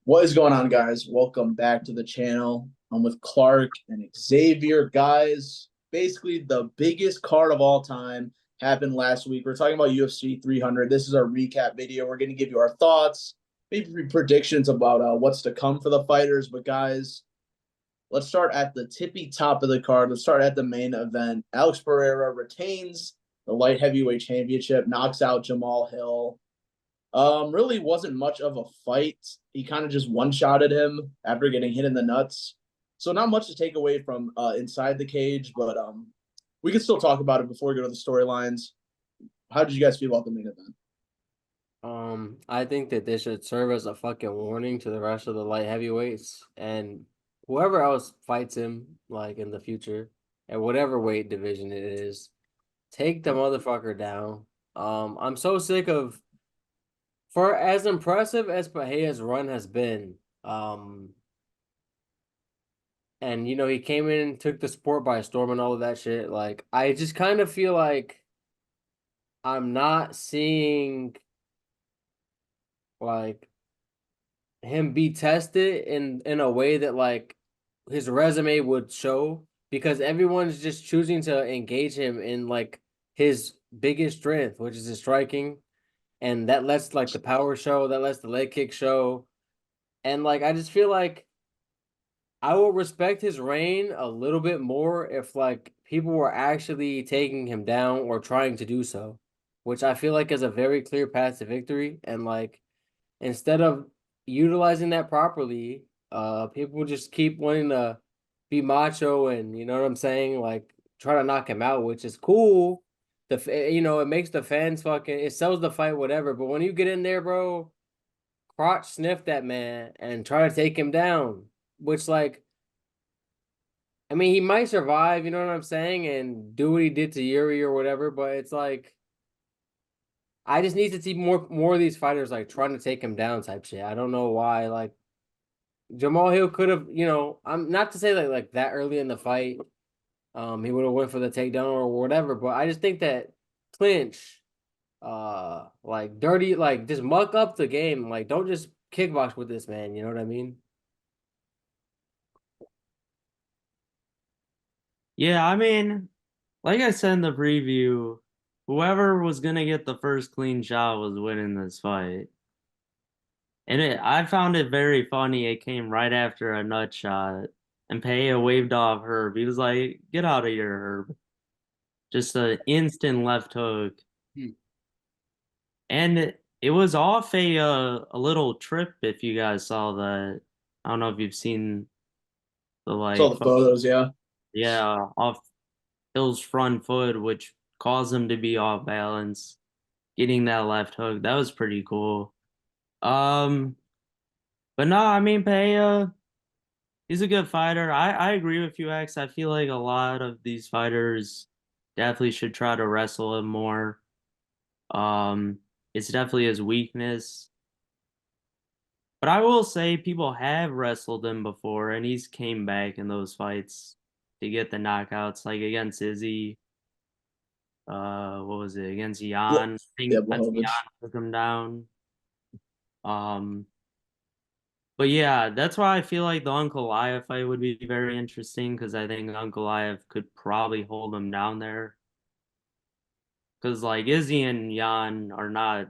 What is going on, guys? Welcome back to the channel. I'm with Clark and Xavier. Guys, basically the biggest card of all time happened last week. We're talking about UFC 300. This is our recap video. We're going to give you our thoughts, maybe predictions about what's to come for the fighters. But guys, let's start at the tippy top of the card. Let's start at the main event. Alex Pereira retains the light heavyweight championship, knocks out Jamal Hill. Really wasn't much of a fight. He kind of just one-shotted him after getting hit in the nuts. So not much to take away from inside the cage, but we can still talk about it before we go to the storylines. How did you guys feel about the main event? I think that this should serve as a fucking warning to the rest of the light heavyweights and whoever else fights him, like in the future, at whatever weight division it is, take the motherfucker down. I'm so sick of, for as impressive as Pahea's run has been, and he came in and took the sport by storm and all of that shit. Like, I just kind of feel like I'm not seeing like him be tested in a way that like his resume would show, because everyone's just choosing to engage him in like his biggest strength, which is his striking, and that lets like the power show, that lets the leg kick show. And like I just feel like I will respect his reign a little bit more if like people were actually taking him down or trying to do so, which I feel like is a very clear path to victory. And like instead of utilizing that properly, people just keep wanting to be macho and you know what I'm saying, like try to knock him out, which is cool. It makes the fans fucking, it sells the fight, whatever. But when you get in there, bro, crotch sniff that man and try to take him down, which like, I mean, he might survive, you know what I'm saying, and do what he did to Yuri or whatever. But it's like I just need to see more of these fighters like trying to take him down type shit. I don't know why. Like Jamal Hill could have, I'm not to say like that early in the fight, he would have went for the takedown or whatever. But I just think that clinch, like dirty, like just muck up the game. Like don't just kickbox with this man. You know what I mean? Yeah, I mean, like I said in the preview, whoever was gonna get the first clean shot was winning this fight. And I found it very funny. It came right after a nut shot, and Peja waved off Herb. He was like, "Get out of here, Herb!" Just an instant left hook, Hmm. and it was off a little trip. If you guys saw that, I don't know if you've seen the Saw like, the photos, yeah. yeah, off Hill's front foot, which caused him to be off balance. Getting that left hook, that was pretty cool. Um, but no, I mean Peja, he's a good fighter. I agree with you, X. I feel like a lot of these fighters definitely should try to wrestle him more. Um, it's definitely his weakness. But I will say people have wrestled him before, and he's came back in those fights to get the knockouts, like against Izzy. What was it against Jan? I Yeah, think that's Jan Blachowicz. took him down. Um, but yeah, that's why I feel like the Uncle Aya fight would be very interesting because I think Uncle Aya could probably hold him down there. Because like Izzy and Jan are not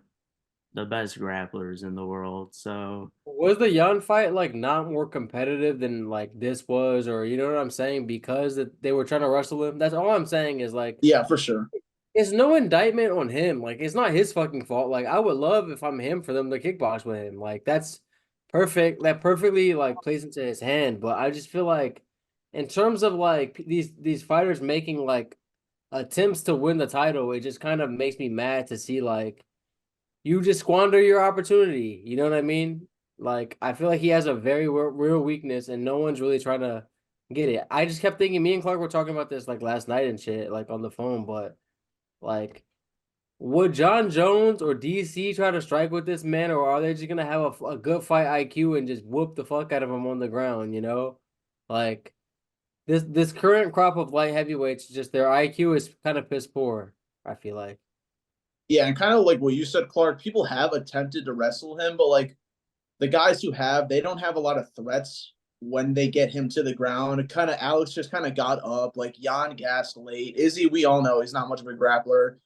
the best grapplers in the world. So Was the Young fight like not more competitive than like this was, or you know what I'm saying? Because they were trying to wrestle him. That's all I'm saying is like Yeah, for sure. it's no indictment on him. Like it's not his fucking fault. Like I would love if I'm him for them to kickbox with him. Like that's perfect. That perfectly like plays into his hand. But I just feel like in terms of like these fighters making like attempts to win the title, it just kind of makes me mad to see like you just squander your opportunity. You know what I mean? Like I feel like he has a very real weakness, and no one's really trying to get it. I just kept thinking. Me and Clark were talking about this like last night and shit, like on the phone. But like, would John Jones or DC try to strike with this man, or are they just gonna have a good fight IQ and just whoop the fuck out of him on the ground? You know, like this current crop of light heavyweights, just their IQ is kind of piss poor. I feel like. Yeah, and kind of like what you said, Clark, people have attempted to wrestle him, but like the guys who have, they don't have a lot of threats when they get him to the ground. Kind of Alex just kind of got up, like Jan gassed late. Izzy, we all know he's not much of a grappler.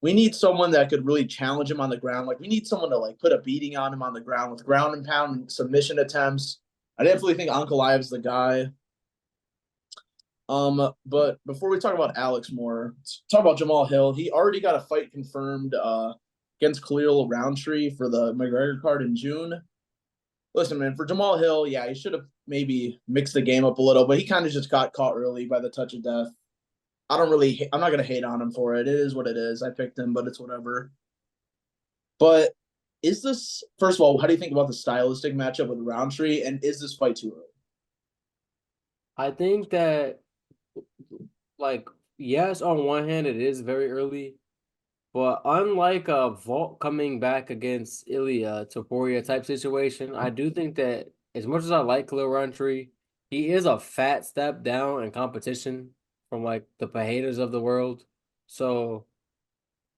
We need someone that could really challenge him on the ground. Like we need someone to like put a beating on him on the ground with ground and pound and submission attempts. I definitely think Ankalaev's the guy. But before we talk about Alex more, let's talk about Jamal Hill. He already got a fight confirmed against Khalil Roundtree for the McGregor card in June. Listen, man, for Jamal Hill, yeah, he should have maybe mixed the game up a little, but he kind of just got caught early by the touch of death. I'm not gonna hate on him for it. It is what it is. I picked him, but it's whatever. But is this, first of all, how do you think about the stylistic matchup with Roundtree, and is this fight too early? I think that, like, yes, on one hand, it is very early, but unlike a Vault coming back against Ilya Topuria type situation, I do think that as much as I like Khalil Roundtree, he is a fat step down in competition from like the Pajedas of the world. So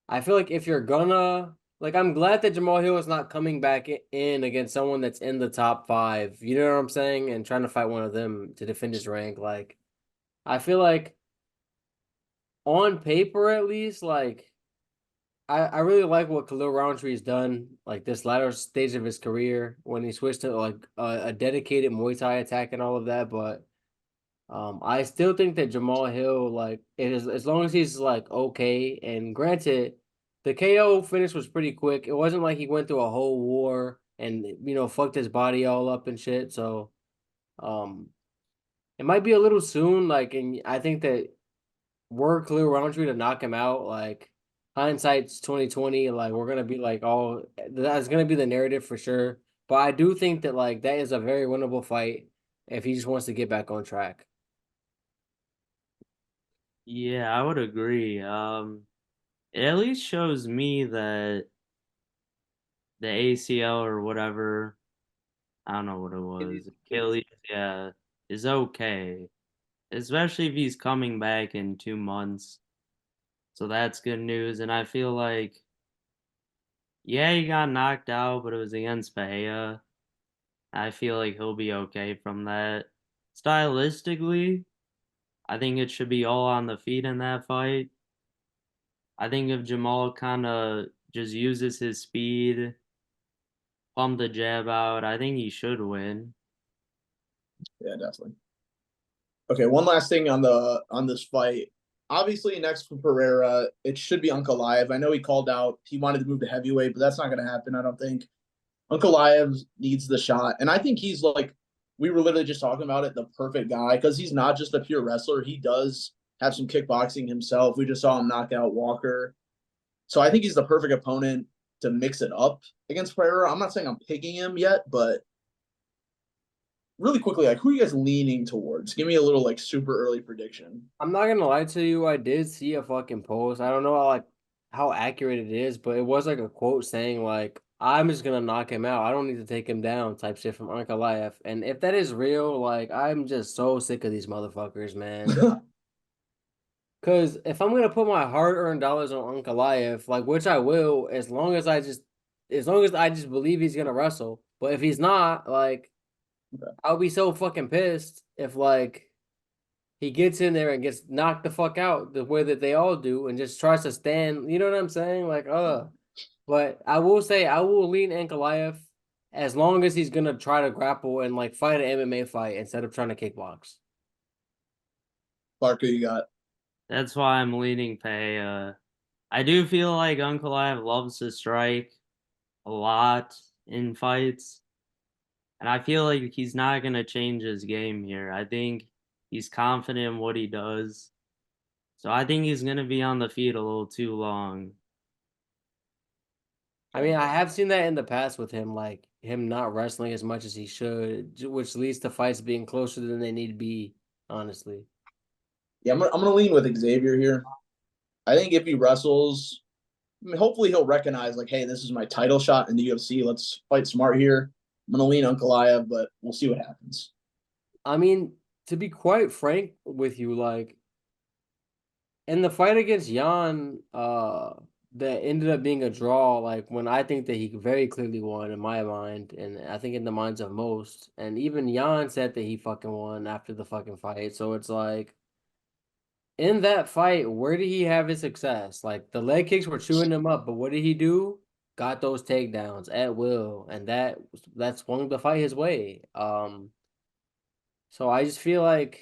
I feel like if you're gonna like, I'm glad that Jamal Hill is not coming back in against someone that's in the top 5. You know what I'm saying? And trying to fight one of them to defend his rank. Like, I feel like on paper, at least, like I really like what Khalil Roundtree's done, like this latter stage of his career when he switched to like a dedicated Muay Thai attack and all of that. But I still think that Jamal Hill, like, it is as long as he's like okay. And granted, the KO finish was pretty quick. It wasn't like he went through a whole war and fucked his body all up and shit. So um, it might be a little soon. Like, and I think that were Khalil Roundtree to knock him out, like hindsight's 2020. Like we're gonna be like, oh, that's gonna be the narrative for sure. But I do think that like that is a very winnable fight if he just wants to get back on track. Yeah, I would agree. It at least shows me that the ACL or whatever, I don't know what it was, Achilles, yeah, is okay. Especially if he's coming back in 2 months. So that's good news. And I feel like, yeah, he got knocked out, but it was against Bahia. I feel like he'll be okay from that. Stylistically, I think it should be all on the feet in that fight. I think if Jamal kind of just uses his speed, pump the jab out, I think he should win. Yeah, definitely. Okay, one last thing on this fight. Obviously, next for Pereira, it should be Ankalaev. I know he called out he wanted to move to heavyweight, but that's not going to happen. I don't think. Ankalaev needs the shot, and I think he's like we were literally just talking about it, the perfect guy because he's not just a pure wrestler. He does have some kickboxing himself. We just saw him knock out Walker, so I think he's the perfect opponent to mix it up against Pereira. I'm not saying I'm picking him yet, but really quickly, like who are you guys leaning towards? Give me a little like super early prediction. I'm not gonna lie to you, I did see a fucking post. I don't know how accurate it is, but it was like a quote saying like I'm just gonna knock him out. I don't need to take him down type shit from Ankalaev. And if that is real, like I'm just so sick of these motherfuckers, man. Because if I'm gonna put my hard-earned dollars on Ankalaev, like which I will, as long as I just believe he's gonna wrestle. But if he's not, like I'll be so fucking pissed if like he gets in there and gets knocked the fuck out the way that they all do and just tries to stand. You know what I'm saying? Like, But I will say I will lean Ankalaev as long as he's gonna try to grapple and like fight an MMA fight instead of trying to kickbox. Parker, you got That's why I'm leaning Pay. I do feel like Uncle Ive loves to strike a lot in fights. And I feel like he's not going to change his game here. I think he's confident in what he does. So I think he's going to be on the feet a little too long. I mean, I have seen that in the past with him, like him not wrestling as much as he should, which leads to fights being closer than they need to be, honestly. yeah. I'm gonna lean with Xavier here. I think if he wrestles, I mean, hopefully he'll recognize like, hey, this is my title shot in the UFC. Let's fight smart here. I'm gonna lean Ankalaev, but we'll see what happens. I mean, to be quite frank with you, like in the fight against Jan, that ended up being a draw, like when I think that he very clearly won in my mind, and I think in the minds of most. And even Jan said that he fucking won after the fucking fight. So it's like in that fight, where did he have his success? Like the leg kicks were chewing him up, but what did he do? Got those takedowns at will, and that swung the fight his way. So I just feel like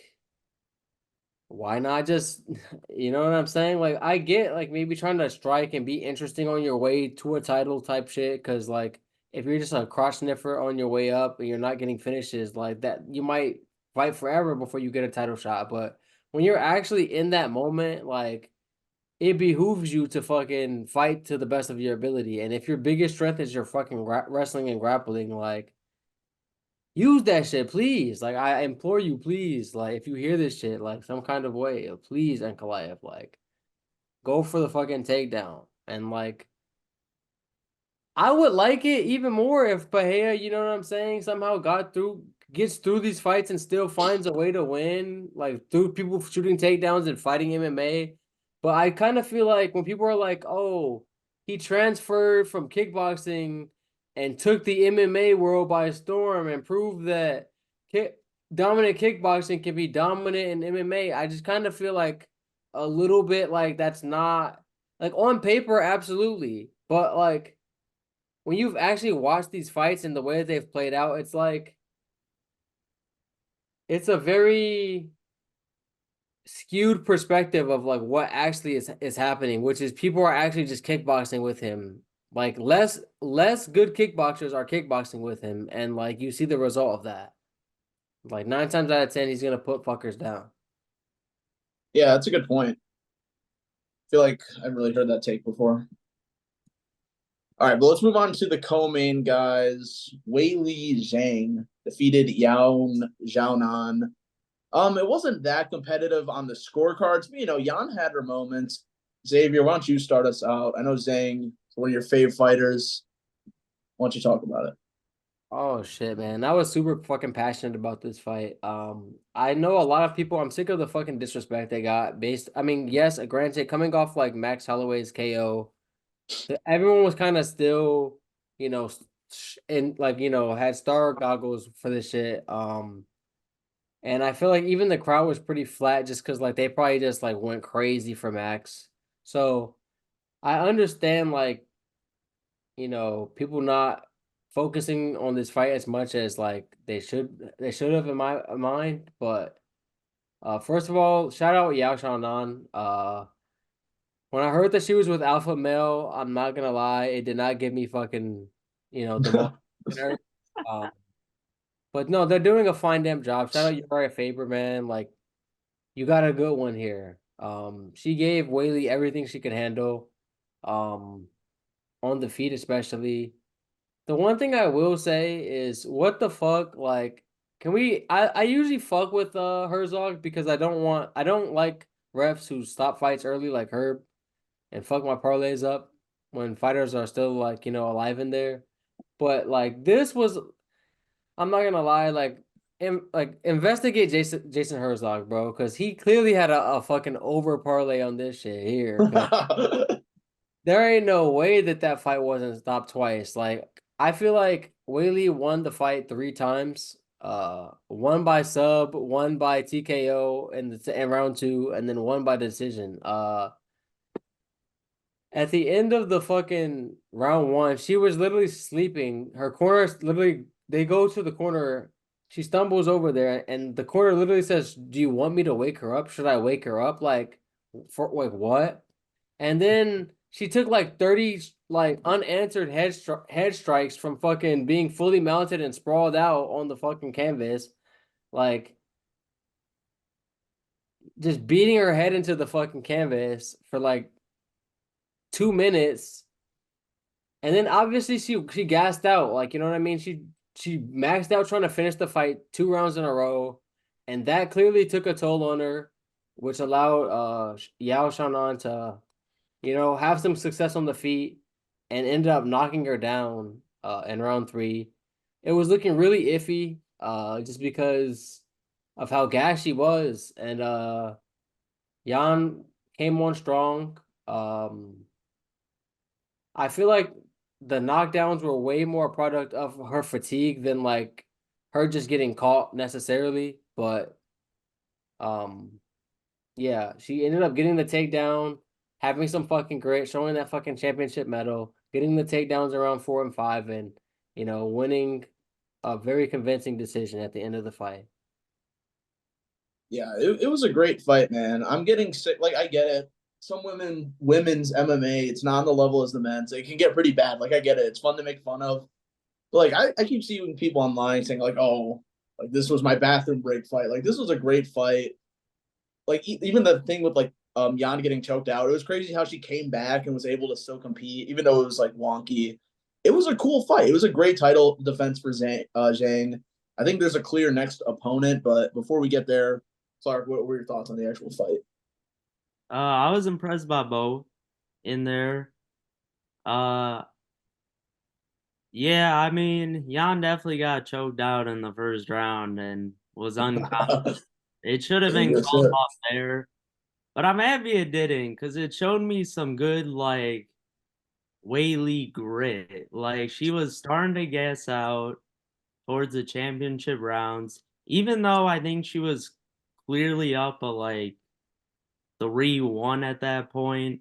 why not just, you know what I'm saying? Like, I get like maybe trying to strike and be interesting on your way to a title type shit. Cause like, if you're just a crotch sniffer on your way up and you're not getting finishes like that, you might fight forever before you get a title shot. But when you're actually in that moment, like, it behooves you to fucking fight to the best of your ability. And if your biggest strength is your fucking wrestling and grappling, like, use that shit, please. Like, I implore you, please. Like, if you hear this shit, like, some kind of way, please, Ankalaev, like, go for the fucking takedown. And, like, I would like it even more if Bahia, you know what I'm saying, somehow gets through these fights and still finds a way to win, like, through people shooting takedowns and fighting MMA. But I kind of feel like when people are like, oh, he transferred from kickboxing and took the MMA world by storm and proved that dominant kickboxing can be dominant in MMA. I just kind of feel like a little bit like that's not like on paper, absolutely. But like when you've actually watched these fights and the way that they've played out, it's like it's a very skewed perspective of like what actually is happening, which is people are actually just kickboxing with him. Like less good kickboxers are kickboxing with him, and like you see the result of that. Like 9 times out of 10, he's gonna put fuckers down. Yeah, that's a good point. I feel like I've really heard that take before. All right, but let's move on to the co-main guys. Weili Zhang defeated Yao Zhaonan. It wasn't that competitive on the scorecards, but Yan had her moments. Xavier, why don't you start us out? I know Zhang is one of your favorite fighters. Why don't you talk about it? Oh shit, man. I was super fucking passionate about this fight. I know a lot of people, I'm sick of the fucking disrespect they got based. I mean, yes, granted, coming off like Max Holloway's KO, everyone was kind of still, you know, and like, had star goggles for this shit. And I feel like even the crowd was pretty flat just because like they probably just like went crazy for Max. So I understand like people not focusing on this fight as much as like they should have in my mind. But first of all, shout out Yao Xiaonan. When I heard that she was with Alpha Male, I'm not gonna lie, it did not give me fucking the most. Um, but no, they're doing a fine damn job. Shout out Uriah Faber, man. Like you got a good one here. She gave Whaley everything she could handle. Um, on the feet especially. The one thing I will say is what the fuck, like, can we I usually fuck with Herzog because I don't like refs who stop fights early like Herb and fuck my parlays up when fighters are still like, alive in there. But like this was I'm not gonna lie, like investigate Jason Herzog, bro, because he clearly had a fucking over parlay on this shit here. Cause there ain't no way that that fight wasn't stopped twice. Like I feel like Whaley won the fight 3 times. One by sub, one by TKO in round two, and then one by decision. At the end of the fucking round one, she was literally sleeping. Her corner literally they go to the corner. She stumbles over there, and the corner literally says, "Do you want me to wake her up? Should I wake her up?" Like, for like what? And then she took like 30 like unanswered head strikes from fucking being fully mounted and sprawled out on the fucking canvas, like just beating her head into the fucking canvas for like 2 minutes. And then obviously she gassed out, like you know what I mean? She maxed out trying to finish the fight 2 rounds in a row, and that clearly took a toll on her, which allowed Yao Shannon to have some success on the feet and ended up knocking her down in round three. It was looking really iffy just because of how gassed she was. And Jan came on strong. I feel like the knockdowns were way more a product of her fatigue than like her just getting caught necessarily. But um, yeah, she ended up getting the takedown, having some fucking grit, showing that fucking championship medal, getting the takedowns around 4 and 5, and winning a very convincing decision at the end of the fight. Yeah, it was a great fight, man. I'm getting sick. Like, I get it. Some women's MMA, it's not on the level as the men's. It can get pretty bad. Like, I get it. It's fun to make fun of. But like, I keep seeing people online saying like, "Oh, like this was my bathroom break fight." Like, this was a great fight. Like, even the thing with like Jan getting choked out, it was crazy how she came back and was able to still compete, even though it was like wonky. It was a cool fight. It was a great title defense for Zhang. I think there's a clear next opponent, but before we get there, Clark, what were your thoughts on the actual fight? I was impressed by both in there. Uh, yeah, I mean, Jan definitely got choked out in the first round and was unconscious. It should have been That's called it. off there, but I'm happy it didn't because it showed me some good like Whaley grit. Like she was starting to gas out towards the championship rounds, even though I think she was clearly up a like 3-1 at that point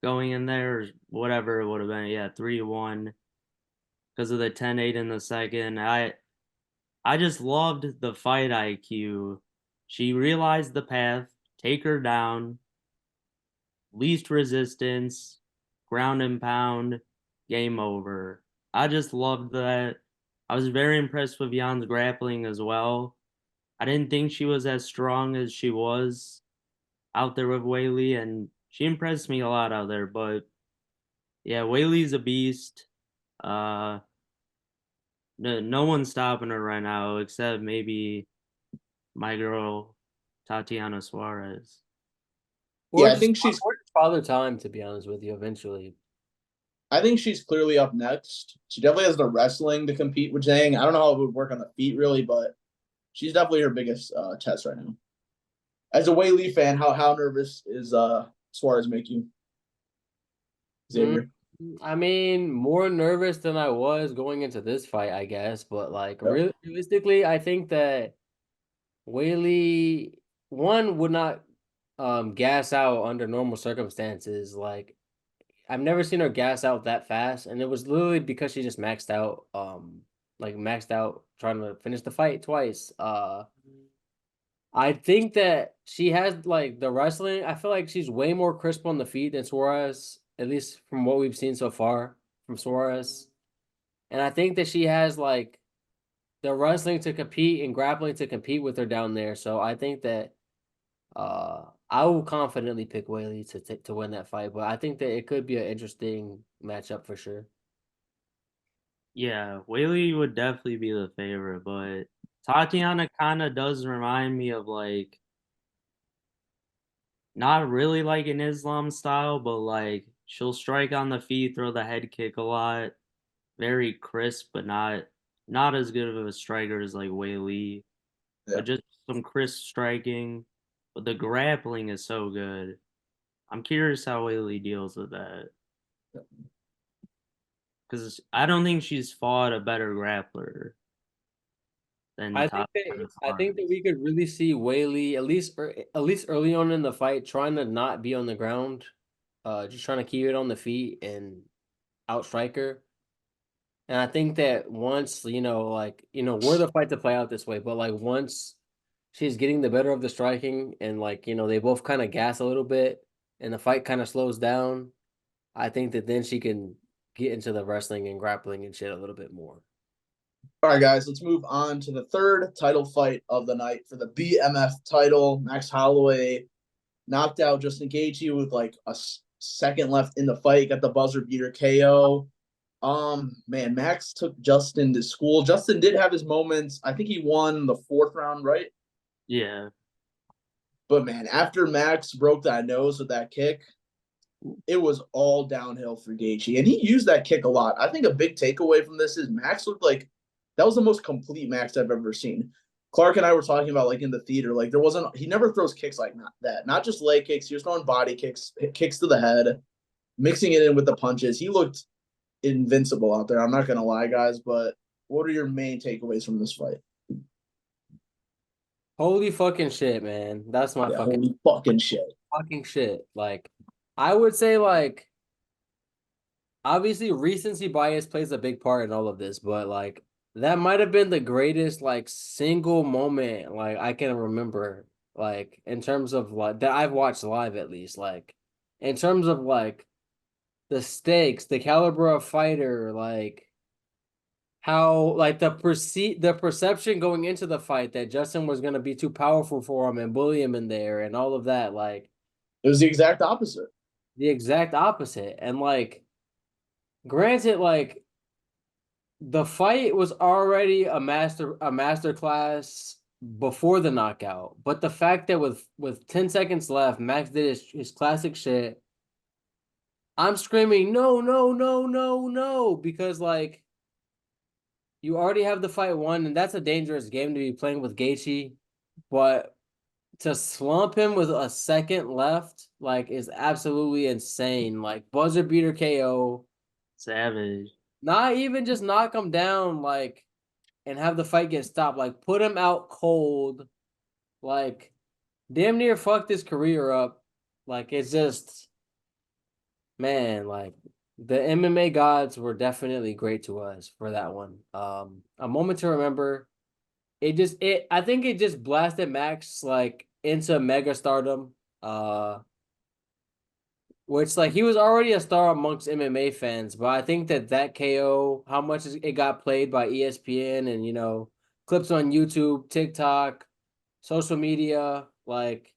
going in there, or whatever it would have been. Yeah, 3-1 because of the 10-8 in the second. I just loved the fight IQ. She realized the path, take her down, least resistance, ground and pound, game over. I just loved that. I was very impressed with Jan's grappling as well. I didn't think she was as strong as she was out there with Whaley, and she impressed me a lot out there. But yeah, Whaley's a beast. Uh, no one's stopping her right now except maybe my girl Tatiana Suarez. Yeah, I think she's. Or just father time, to be honest with you, eventually. I think she's clearly up next. She definitely has the wrestling to compete with Zhang. I don't know how it would work on the feet really, but she's definitely her biggest test right now. As a Wei Lee fan, how nervous is Suarez make you, Mm, Xavier? I mean, more nervous than I was going into this fight, I guess. But like, Yep. realistically, I think that Whaley one would not gas out under normal circumstances. Like I've never seen her gas out that fast, and it was literally because she just maxed out trying to finish the fight twice. I think that she has like the wrestling. I feel like she's way more crisp on the feet than Suarez, at least from what we've seen so far from Suarez. And I think that she has like the wrestling to compete and grappling to compete with her down there. So I think that I will confidently pick Whaley to win that fight, but I think that it could be an interesting matchup for sure. Yeah, Whaley would definitely be the favorite, but Tatiana kind of does remind me of like not really like an Islam style, but like she'll strike on the feet, throw the head kick a lot, very crisp, but not as good of a striker as like Whaley, Yeah. but just some crisp striking. But the grappling is so good. I'm curious how Whaley deals with that because I don't think she's fought a better grappler than Tatiana I think that Suarez. we could really see Whaley at least early on in the fight trying to not be on the ground, just trying to keep it on the feet and outstrike her. And I think that once, were the fight to play out this way, but like once she's getting the better of the striking and like, they both kind of gas a little bit and the fight kind of slows down, I think that then she can get into the wrestling and grappling and shit a little bit more. All right, guys, let's move on to the third title fight of the night for the BMF title. Max Holloway knocked out Justin Gaethje with like a second left in the fight, got the buzzer beater KO. Man, Max took Justin to school. Justin did have his moments. I think he won the fourth round, right? Yeah, But man, after Max broke that nose with that kick, it was all downhill for Gaethje, and he used that kick a lot. I think a big takeaway from this is Max looked like that was the most complete Max I've ever seen. Clark and I were talking about like in the theater, like he never throws kicks like that. Not just leg kicks, he was throwing body kicks, kicks to the head. mixing it in with the punches. He looked invincible out there. I'm not gonna lie, guys, but what are your main takeaways from this fight? Holy fucking shit, man. That's my Yeah, fucking holy fucking shit. fucking shit. Like, I would say like obviously recency bias plays a big part in all of this, but like that might have been the greatest like single moment like I can remember, like in terms of like that I've watched live at least, like in terms of like the stakes, the caliber of fighter, like how like the perception going into the fight that Justin was gonna be too powerful for him and bully him in there and all of that, like It was the exact opposite. the exact opposite. And like granted, like the fight was already a master class before the knockout, but the fact that with 10 seconds left, Max did his classic shit. I'm screaming no, no, no, no, no, because like you already have the fight won, and that's a dangerous game to be playing with Gaethje. But to slump him with a second left, like, is absolutely insane. Like buzzer beater KO, Savage. not even just knock him down, like, and have the fight get stopped. Like put him out cold, like damn near fucked his career up. Like it's just man, like the MMA gods were definitely great to us for that one. A moment to remember. It I think it just blasted Max like into mega stardom. Which like he was already a star amongst MMA fans, but I think that KO, how much it got played by ESPN and clips on YouTube, TikTok, social media, like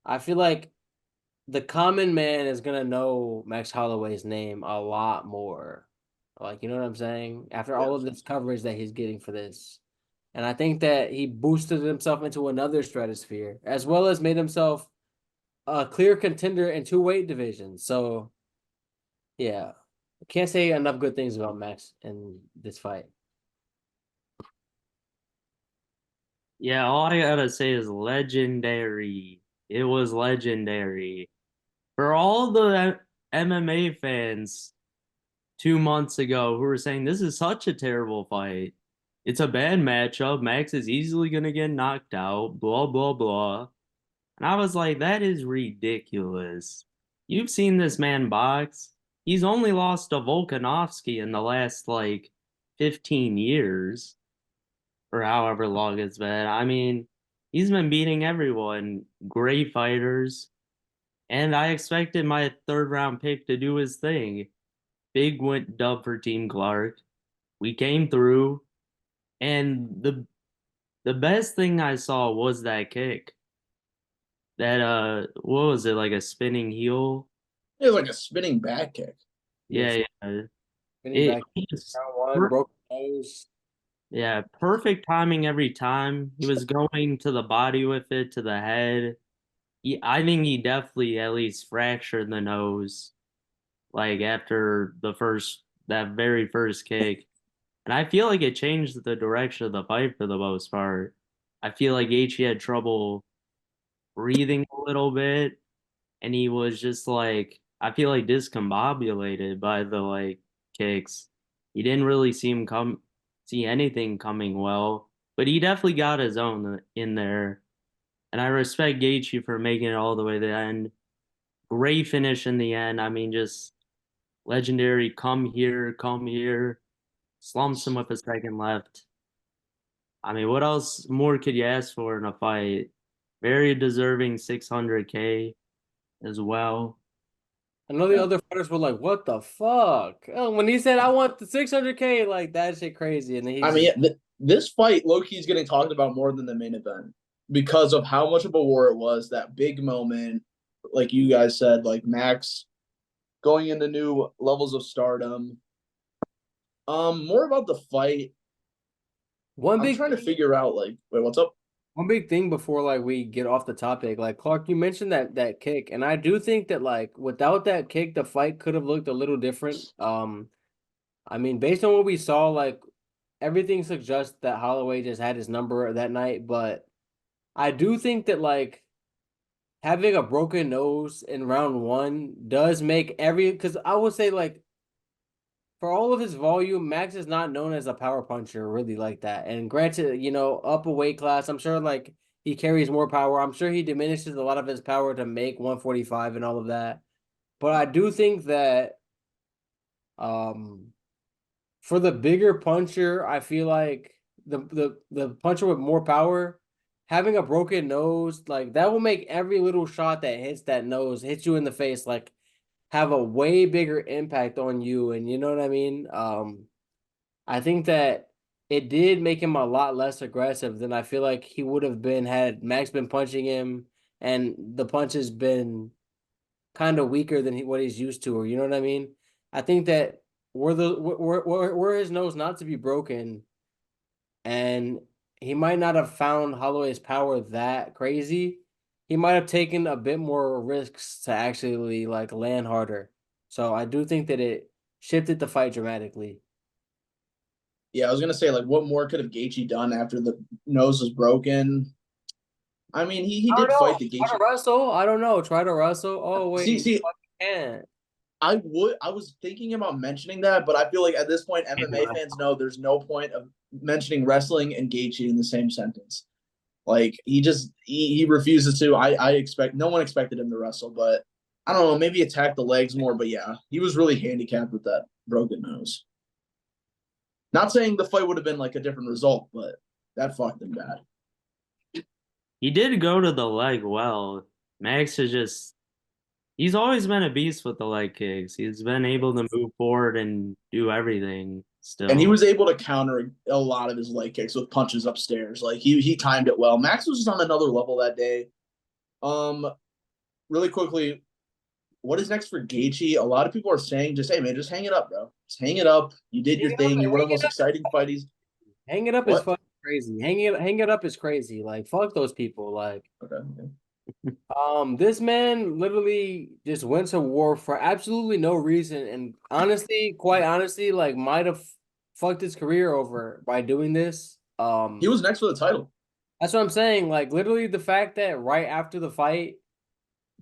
I feel like the common man is gonna know Max Holloway's name a lot more. Like, you know what I'm saying? After Yeah. all of this coverage that he's getting for this. And I think that he boosted himself into another stratosphere, as well as made himself a clear contender in two weight divisions. So, yeah, I can't say enough good things about Max in this fight. Yeah, all I gotta say is legendary. It was legendary. For all the MMA fans 2 months ago who were saying this is such a terrible fight. It's a bad matchup. Max is easily gonna get knocked out, blah blah blah. And I was like, that is ridiculous. You've seen this man box. He's only lost to Volkanovski in the last like 15 years or however long it's been. I mean, he's been beating everyone, great fighters, and I expected my third round pick to do his thing. Big went dub for Team Clark. We came through, and the best thing I saw was that kick. That what was it, like a spinning heel? It was like a spinning back kick. Yes, Yeah, yeah. spinning It back was round one, broke nose. yeah, perfect timing every time. He was going to the body with it, to the head. I think he definitely at least fractured the nose, like after that very first kick. And I feel like it changed the direction of the fight for the most part. I feel like H had trouble breathing a little bit, and he was just like, I feel like discombobulated by the like kicks. He didn't really see anything coming well, but he definitely got his own in there. And I respect Gaethje for making it all the way to the end. Great finish in the end. I mean, just legendary. Come here. Slumps him with a second left. I mean, what else more could you ask for in a fight? Very deserving 600K as well. I know the other fighters were like, "What the fuck?" Oh, when he said, "I want the 600K," like that shit crazy, and then I he's just mean, this fight, Loki is getting talked about more than the main event because of how much of a war it was. That big moment, like you guys said, like Max going into new levels of stardom. More about the fight. one I'm big trying to figure out like, wait, what's up? One big thing before like we get off the topic, like Clark, you mentioned that kick, and I do think that like without that kick, the fight could have looked a little different. I mean, based on what we saw, like everything suggests that Holloway just had his number that night, but I do think that like having a broken nose in round one does make because I would say like for all of his volume, Max is not known as a power puncher really like that. And granted, up a weight class, I'm sure like he carries more power. I'm sure he diminishes a lot of his power to make 145 and all of that. But I do think that um for the bigger puncher, I feel like the puncher with more power, having a broken nose, like that will make every little shot that hits that nose, hits you in the face, like have a way bigger impact on you. And you know what I mean? I think that it did make him a lot less aggressive than I feel like he would have been had Max been punching him and the punch has been kind of weaker than what he's used to, or you know what I mean? I think that were his nose not to be broken, and he might not have found Holloway's power that crazy, he might have taken a bit more risks to actually like land harder. So I do think that it shifted the fight dramatically. Yeah, I was gonna say like, what more could have Gaethje done after the nose was broken? I mean, he I don't did know. fight the Try to Gaethje. wrestle. I don't know. Try to wrestle. Oh wait, See, you see, fucking can't. I was thinking about mentioning that, but I feel like at this point, MMA fans know there's no point of mentioning wrestling and Gaethje in the same sentence. Like he refuses to. I expect no one expected him to wrestle, but I don't know, maybe attack the legs more. But yeah, he was really handicapped with that broken nose. Not saying the fight would have been like a different result, but that fucked him bad. He did go to the leg well. Max is just he's always been a beast with the leg kicks. He's been able to move forward and do everything And he still. was able to counter a lot of his leg kicks with punches upstairs. Like he timed it well. Max was just on another level that day. Um, really quickly, what is next for Gaethje? A lot of people are saying, just hey man, just hang it up, bro. Just hang it up. You did your thing. You won the most exciting fight. He's Hang it up is what? fucking crazy. Hang it up is crazy. Like fuck those people. Like Okay. this man literally just went to war for absolutely no reason, and honestly, quite honestly, like might have fucked his career over by doing this. He was next for the title. That's what I'm saying. Like literally, the fact that right after the fight,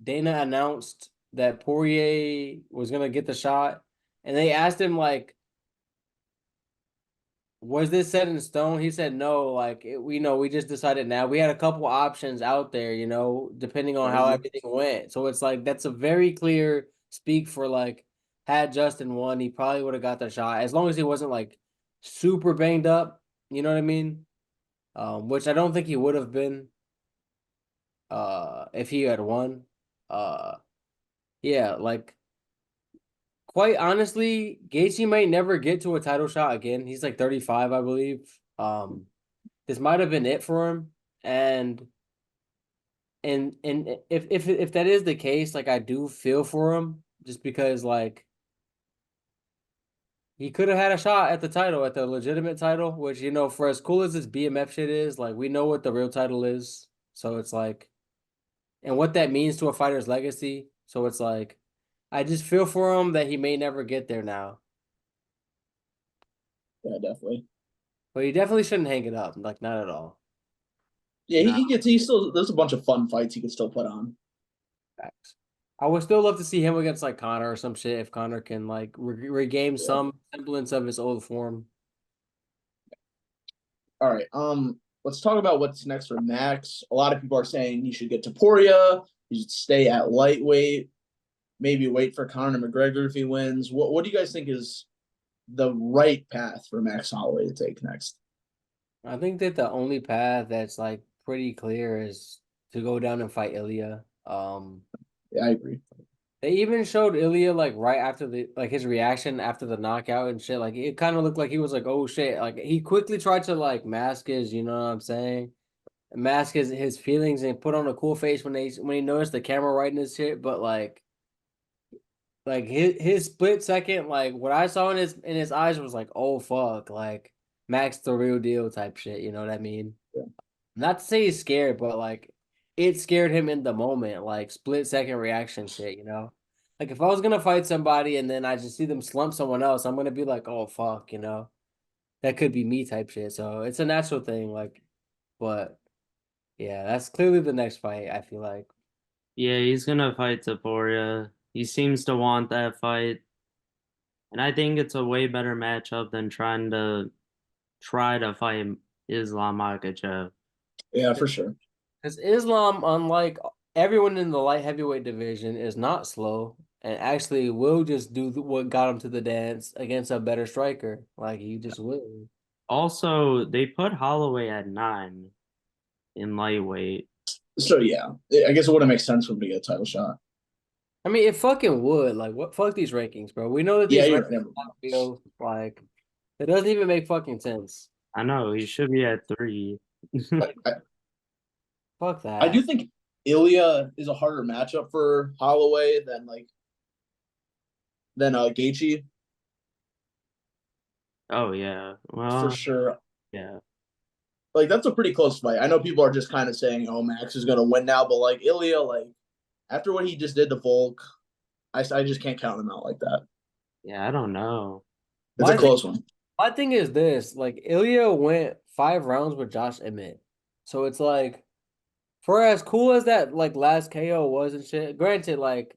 Dana announced that Poirier was gonna get the shot, and they asked him like, was this set in stone? He said no. Like we know, we just decided now. We had a couple options out there, depending on how everything went. So it's like that's a very clear speak for like had Justin won, he probably would have got the shot as long as he wasn't like super banged up. You know what I mean? Which I don't think he would have been if he had won. Uh, yeah, like quite honestly, Gaethje might never get to a title shot again. He's like 35, I believe. This might have been it for him. And if that is the case, like I do feel for him just because like he could have had a shot at the title, at the legitimate title, which for as cool as this BMF shit is, like we know what the real title is. So it's like and what that means to a fighter's legacy. So it's like I just feel for him that he may never get there now. Yeah, definitely. But he definitely shouldn't hang it up, like not at all. Yeah, Nah, he still there's a bunch of fun fights he could still put on. facts. I would still love to see him against like Connor or some shit if Connor can like regain Yeah. some semblance of his old form. All right. Let's talk about what's next for Max. A lot of people are saying he should get to Poria. He should stay at lightweight. Maybe wait for Conor McGregor if he wins. What do you guys think is the right path for Max Holloway to take next? I think that the only path that's like pretty clear is to go down and fight Ilya. Yeah, I agree. They even showed Ilya like right after the like his reaction after the knockout and shit. Like it kind of looked like he was like, oh shit. Like he quickly tried to like mask his, you know what I'm saying? Mask his feelings and put on a cool face when he noticed the camera right in his shit. But like his split second, like what I saw in his eyes was like, oh fuck, like Max the real deal type shit. You know what I mean? Yeah. Not to say he's scared, but like it scared him in the moment, like split second reaction shit, you know? Like if I was gonna fight somebody and then I just see them slump someone else, I'm gonna be like, oh fuck, you know? That could be me type shit. So it's a natural thing, like, but yeah, that's clearly the next fight, I feel like. Yeah, he's gonna fight Taporia. He seems to want that fight, and I think it's a way better matchup than try to fight Islam Makhachev. Yeah, for sure. Because Islam, unlike everyone in the light heavyweight division, is not slow and actually will just do what got him to the dance against a better striker. Like he just will. Also, they put Holloway at 9 in lightweight. So yeah, I guess it wouldn't make sense for him to get a title shot. I mean, it fucking would. Like, what? Fuck these rankings, bro. We know that Yeah, these you're rankings right. Never are mind. not real. Like, it doesn't even make fucking sense. I know he should be at 3. I, I, Fuck I do that. think Ilya is a harder matchup for Holloway than Gaethje Oh yeah. for Well, sure. yeah. Like that's a pretty close fight. I know people are just kind of saying, "Oh, Max is gonna win now," but like Ilya, like after what he just did to Volk, I just can't count him out like that. Yeah, I don't know. It's a My thing, close one. my thing is this: like, Ilya went 5 rounds with Josh Emmett, so it's like, for as cool as that like last KO was and shit. Granted, like,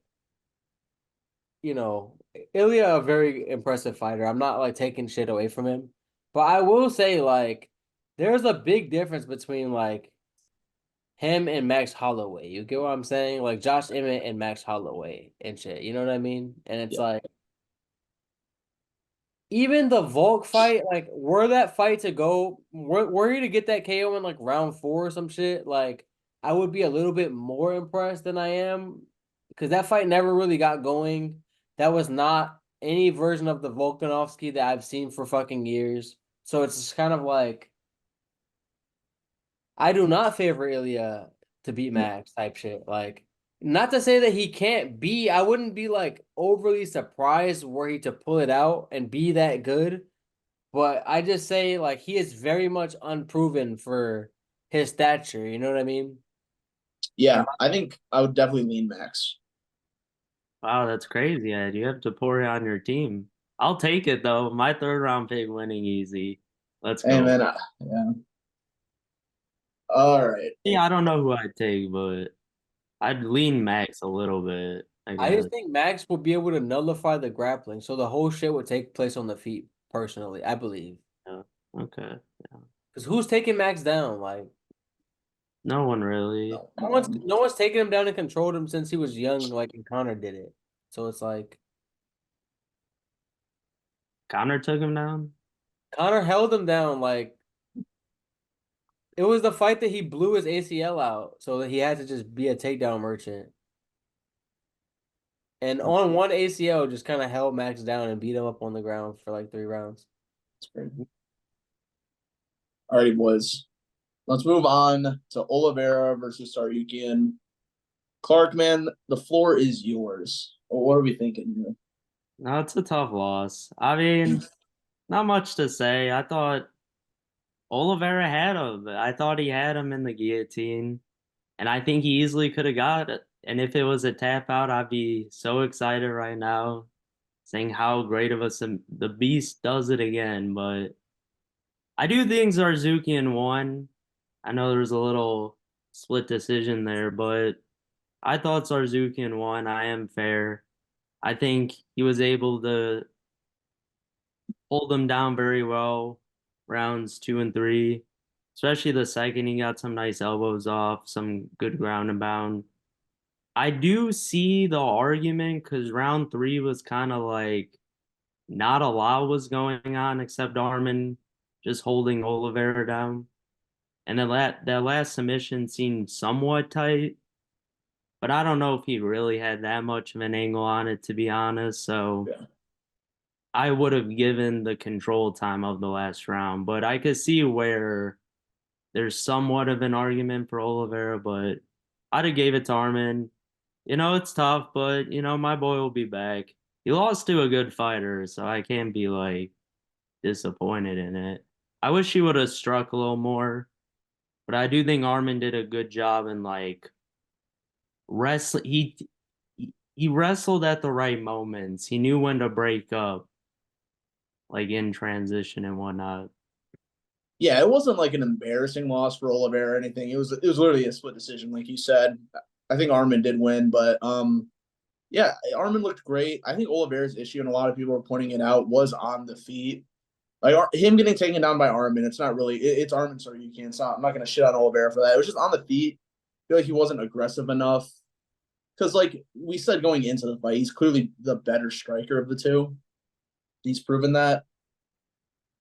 you know, Ilya a very impressive fighter. I'm not like taking shit away from him, but I will say like, there's a big difference between like him and Max Holloway. You get what I'm saying? Like Josh Emmett and Max Holloway and shit. You know what I mean? And it's Yeah, like even the Volk fight, like were that fight to go, were you to get that KO in like round 4 or some shit, like I would be a little bit more impressed than I am because that fight never really got going. That was not any version of the Volkanovski that I've seen for fucking years. So it's just kind of like I do not favor Ilya to beat yeah, Max type shit. Like, not to say that he can't be, I wouldn't be like overly surprised were he to pull it out and be that good. But I just say like he is very much unproven for his stature. You know what I mean? yeah. And I think I would definitely lean Max. Wow, that's crazy, Ed. You have Taporia on your team. I'll take it though. My third round pick winning easy. Let's And go. then, yeah. All right. Yeah, I don't know who I'd take, but I'd lean Max a little bit, I I guess. just think Max will be able to nullify the grappling, so the whole shit would take place on the feet. Personally, I believe. Yeah. Okay. Yeah. Because who's taking Max down? Like. No one really. No, No no one's one. no one's taken him down and controlled him since he was young, like and Connor did it. So it's like Connor took him down. Connor held him down. Like it was the fight that he blew his ACL out, so that he had to just be a takedown merchant. And on one ACL, just kind of held Max down and beat him up on the ground for like 3 rounds. That's crazy. All right, boys. Let's move on to Oliveira versus Sarukian. Clark, man, the floor is yours. What are we thinking here? No, it's a tough loss. I mean, not much to say. I thought Oliveira had him. I thought he had him in the guillotine, and I think he easily could have got it. And if it was a tap out, I'd be so excited right now, saying how great of a the Beast does it again. But I do think Zarzukian won. I know there was a little split decision there, but I thought Zarzukian won. I am fair. I think he was able to hold them down very well, rounds 2 and 3. Especially the second, he got some nice elbows off, some good ground and pound. I do see the argument because round 3 was kind of like not a lot was going on except Armin just holding Oliveira down. And then that last submission seemed somewhat tight, but I don't know if he really had that much of an angle on it, to be honest. So Yeah. I would have given the control time of the last round, but I could see where there's somewhat of an argument for Oliveira, but I'd have gave it to Armin. It's tough, but my boy will be back. He lost to a good fighter, so I can't be like disappointed in it. I wish he would have struck a little more, but I do think Armin did a good job in like wrestling. He wrestled at the right moments. He knew when to break up, like in transition and whatnot. Yeah, it wasn't like an embarrassing loss for Oliveira or anything. It was literally a split decision, like you said. I think Armin did win, but yeah, Armin looked great. I think Oliveira's issue, and a lot of people are pointing it out, was on the feet. Like him getting taken down by Armin, it's not really it's Armin, so you can't stop. I'm not gonna shit on Oliveira for that. It was just on the feet. I feel like he wasn't aggressive enough. Because like we said going into the fight, he's clearly the better striker of the two. He's proven that.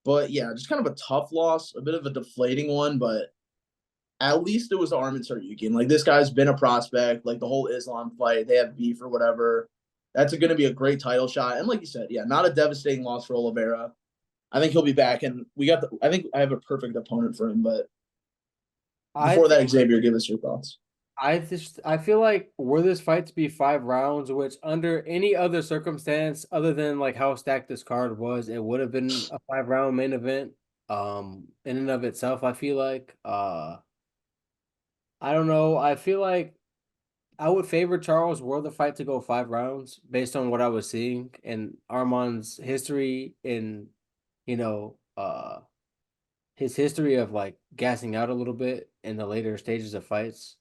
But yeah, just kind of a tough loss, a bit of a deflating one, but at least it was Armin Saryukin. Like this guy's been a prospect. Like the whole Islam fight, they have beef or whatever. That's going to be a great title shot. And like you said, yeah, not a devastating loss for Oliveira. I think he'll be back, and I think I have a perfect opponent for him. But I before that, think Xavier, give us your thoughts. I feel like were this fight to be 5 rounds, which under any other circumstance other than like how stacked this card was, it would have been a 5 round main event. In and of itself, I feel like I don't know. I feel like I would favor Charles were the fight to go 5 rounds based on what I was seeing and Armand's history in, you know, his history of like gassing out a little bit in the later stages of fights.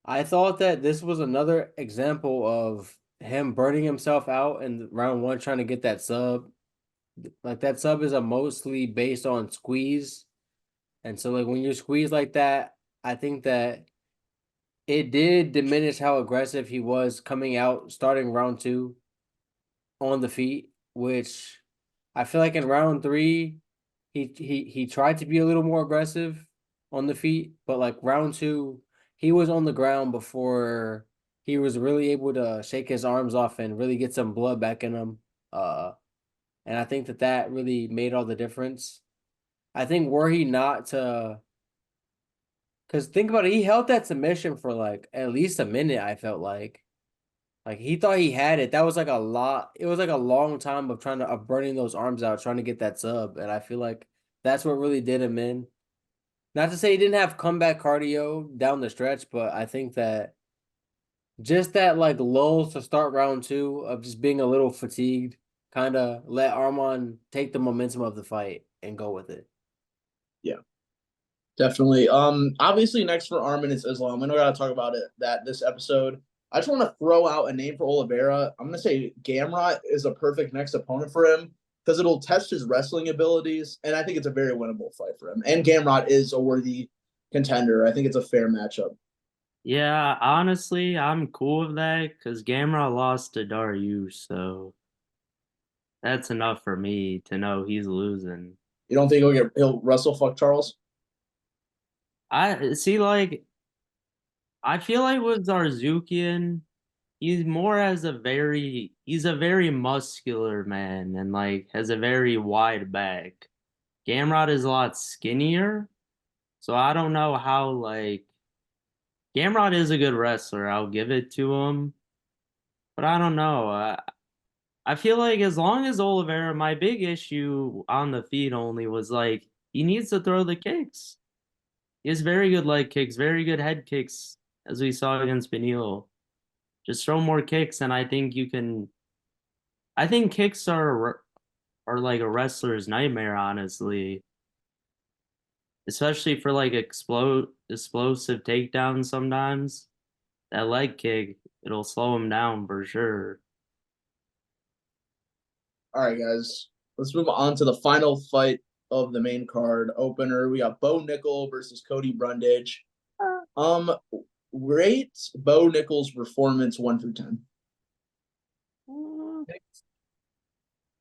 I thought that this was another example of him burning himself out in round one, trying to get that sub. Like that sub is a mostly based on squeeze. And so like when you squeeze like that, I think that it did diminish how aggressive he was coming out starting round two on the feet, which I feel like in round three, he tried to be a little more aggressive on the feet, but like round two, he was on the ground before he was really able to shake his arms off and really get some blood back in him. Uh, and I think that that really made all the difference. I think were he not to, because think about it, he held that submission for like at least a minute. I felt like he thought he had it. That was like a lot. It was like a long time of trying to of burning those arms out, trying to get that sub. And I feel like that's what really did him in. Not to say he didn't have comeback cardio down the stretch, but I think that just that like lull to start round two of just being a little fatigued, kind of let Armand take the momentum of the fight and go with it. Yeah, definitely. Obviously next for Armin is Islam. We don't gotta talk about it that this episode. I just want to throw out a name for Oliveira. I'm gonna say Gamrot is a perfect next opponent for him because it'll test his wrestling abilities, and I think it's a very winnable fight for him. And Gamrot is a worthy contender. I think it's a fair matchup. Yeah, honestly, I'm cool with that because Gamera lost to Darius, so that's enough for me to know he's losing. You don't think he'll wrestle fuck Charles? I see, like, I feel like with Zarzukian, he's a very muscular man and like has a very wide back. Gamrot is a lot skinnier, so I don't know how like Gamrot is a good wrestler. I'll give it to him, but I don't know. I feel like as long as Oliveira, my big issue on the feet only was like he needs to throw the kicks. He has very good leg kicks, very good head kicks, as we saw against Benil. Just throw more kicks, and I think you can. I think kicks are like a wrestler's nightmare, honestly, especially for like explosive takedowns. Sometimes that leg kick it'll slow him down for sure. All right, guys. Let's move on to the final fight of the main card opener. We got Bo Nickel versus Cody Brundage. Um, rate Bo Nickel's performance 1 through 10.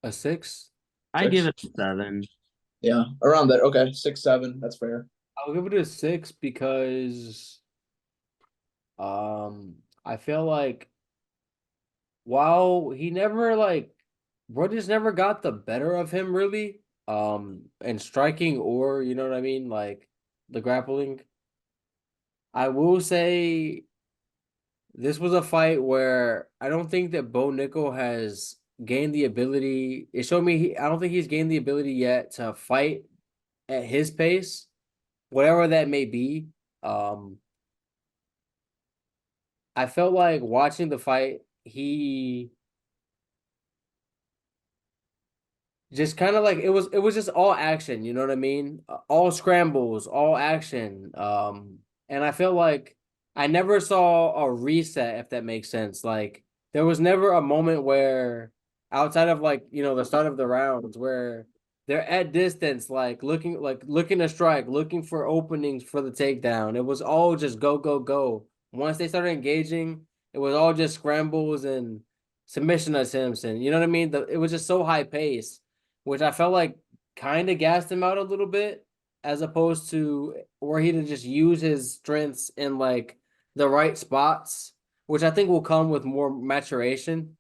A six? I give Six. it a 7. Yeah, around that. Okay, 6, 7. That's fair. I'll give it a six because I feel like while he never like Brodus never got the better of him really, in striking or you know what I mean, like the grappling. I will say this was a fight where I don't think that Bo Nickel has gained the ability. It showed me I don't think he's gained the ability yet to fight at his pace, whatever that may be. Um, I felt like watching the fight, he just kind of like it was just all action, you know what I mean? All scrambles, all action. And I felt like I never saw a reset, if that makes sense. Like there was never a moment where outside of like, the start of the rounds where they're at distance, like looking to strike, looking for openings for the takedown. It was all just go, go, go. Once they started engaging, it was all just scrambles and submission of Simpson. You know what I mean? It was just so high pace, which I felt like kind of gassed him out a little bit, as opposed to where he to just use his strengths in like the right spots, which I think will come with more maturation.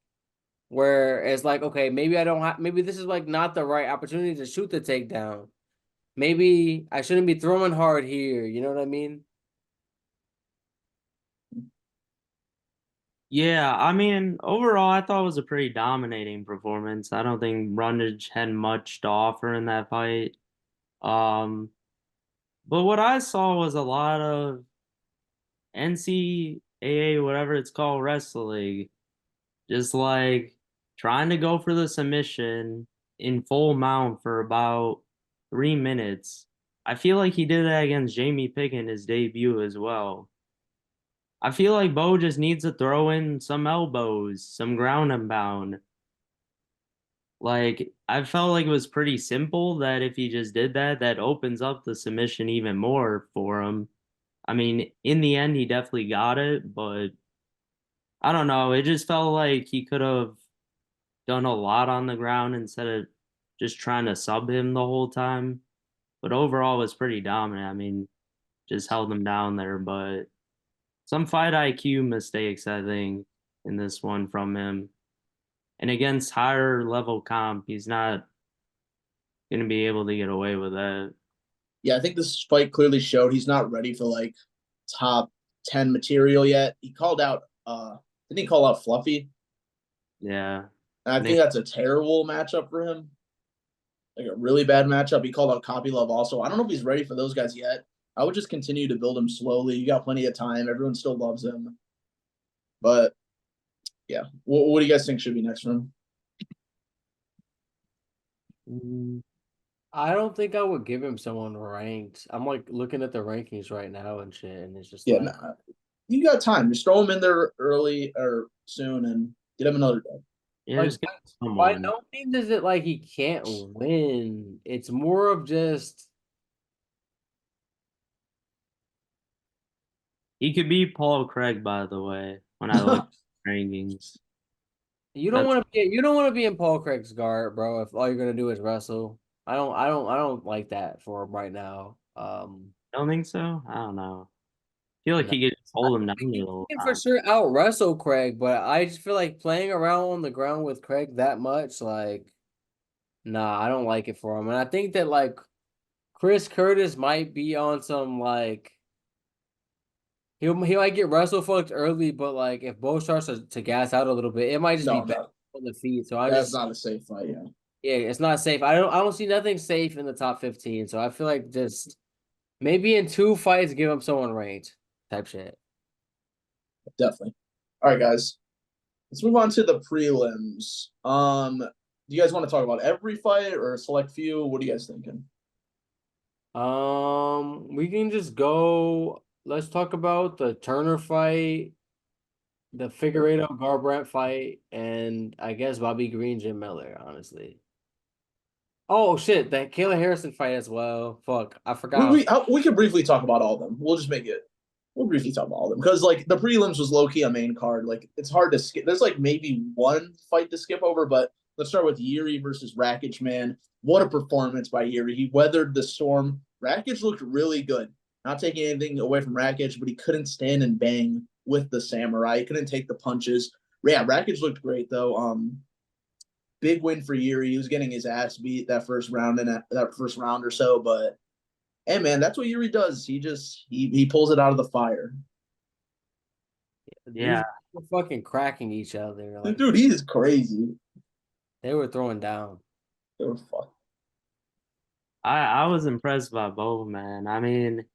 Where it's like, okay, maybe I don't have, maybe this is like not the right opportunity to shoot the takedown. Maybe I shouldn't be throwing hard here. You know what I mean? Yeah, I mean, overall, I thought it was a pretty dominating performance. I don't think Rundage had much to offer in that fight. Um, but what I saw was a lot of NCAA, whatever it's called, wrestling, just like trying to go for the submission in full mount for about 3 minutes. I feel like he did that against Jamie Pickett in his debut as well. I feel like Bo just needs to throw in some elbows, some ground and pound. Like, I felt like it was pretty simple that if he just did that, that opens up the submission even more for him. I mean, in the end, he definitely got it, but I don't know. It just felt like he could have done a lot on the ground instead of just trying to sub him the whole time. But overall, it was pretty dominant. I mean, just held him down there, but some fight IQ mistakes, I think, in this one from him. And against higher level comp, he's not going to be able to get away with that. Yeah, I think this fight clearly showed he's not ready for like top 10 material yet. He called out didn't he call out Fluffy? Yeah. And I think that's a terrible matchup for him. Like a really bad matchup. He called out Copy Love also. I don't know if he's ready for those guys yet. I would just continue to build him slowly. You got plenty of time. Everyone still loves him. But yeah, what do you guys think should be next for him? Mm, I don't think I would give him someone ranked. I'm like looking at the rankings right now and shit, and it's just Yeah, like, nah, you got time. Just throw him in there early or soon and get him another day. yeah, like just get by someone. no means is it like he can't win. It's more of just He could be Paul Craig, by the way, when I look at rankings. That's you don't want to be in Paul Craig's guard, bro. If all you're gonna do is wrestle, I don't like that for him right now. I don't think so. I don't know. I feel like No. he could just I hold him down think the he whole can for time. sure out wrestle Craig, but I just feel like playing around on the ground with Craig that much, like, nah, I don't like it for him. And I think that like Chris Curtis might be on some like he might get wrestle fucked early, but like if Bo starts to gas out a little bit, it might just be No, bad no, on the feet. So I that's just not a safe fight. Yeah, yeah, it's not safe. I don't see nothing safe in the top 15. So I feel like just maybe in two fights give him someone ranked type shit. definitely. All right, guys. Let's move on to the prelims. Do you guys want to talk about every fight or a select few? What are you guys thinking? We can just go. Let's talk about the Turner fight, the Figueiredo Garbrandt fight, and I guess Bobby Green, Jim Miller, honestly. Oh shit, that Kayla Harrison fight as well. Fuck, I We forgot. we we could briefly talk about all of them. We'll just make it. We'll briefly talk about all of them because like the prelims was low key a main card. Like it's hard to skip. There's like maybe one fight to skip over, but let's start with Yuri versus Rakic. Man, what a performance by Yuri! He weathered the storm. Rakic looked really good. Not taking anything away from Rakic, but he couldn't stand and bang with the samurai. He couldn't take the punches. Yeah, Rakic looked great though. Big win for Yuri. He was getting his ass beat that first round and that first round or so, but hey man, that's what Yuri does. He pulls it out of the fire. These Yeah. were fucking cracking each other. Like Dude, he is crazy. they were throwing down. They were fun. I was impressed by both, man. I mean,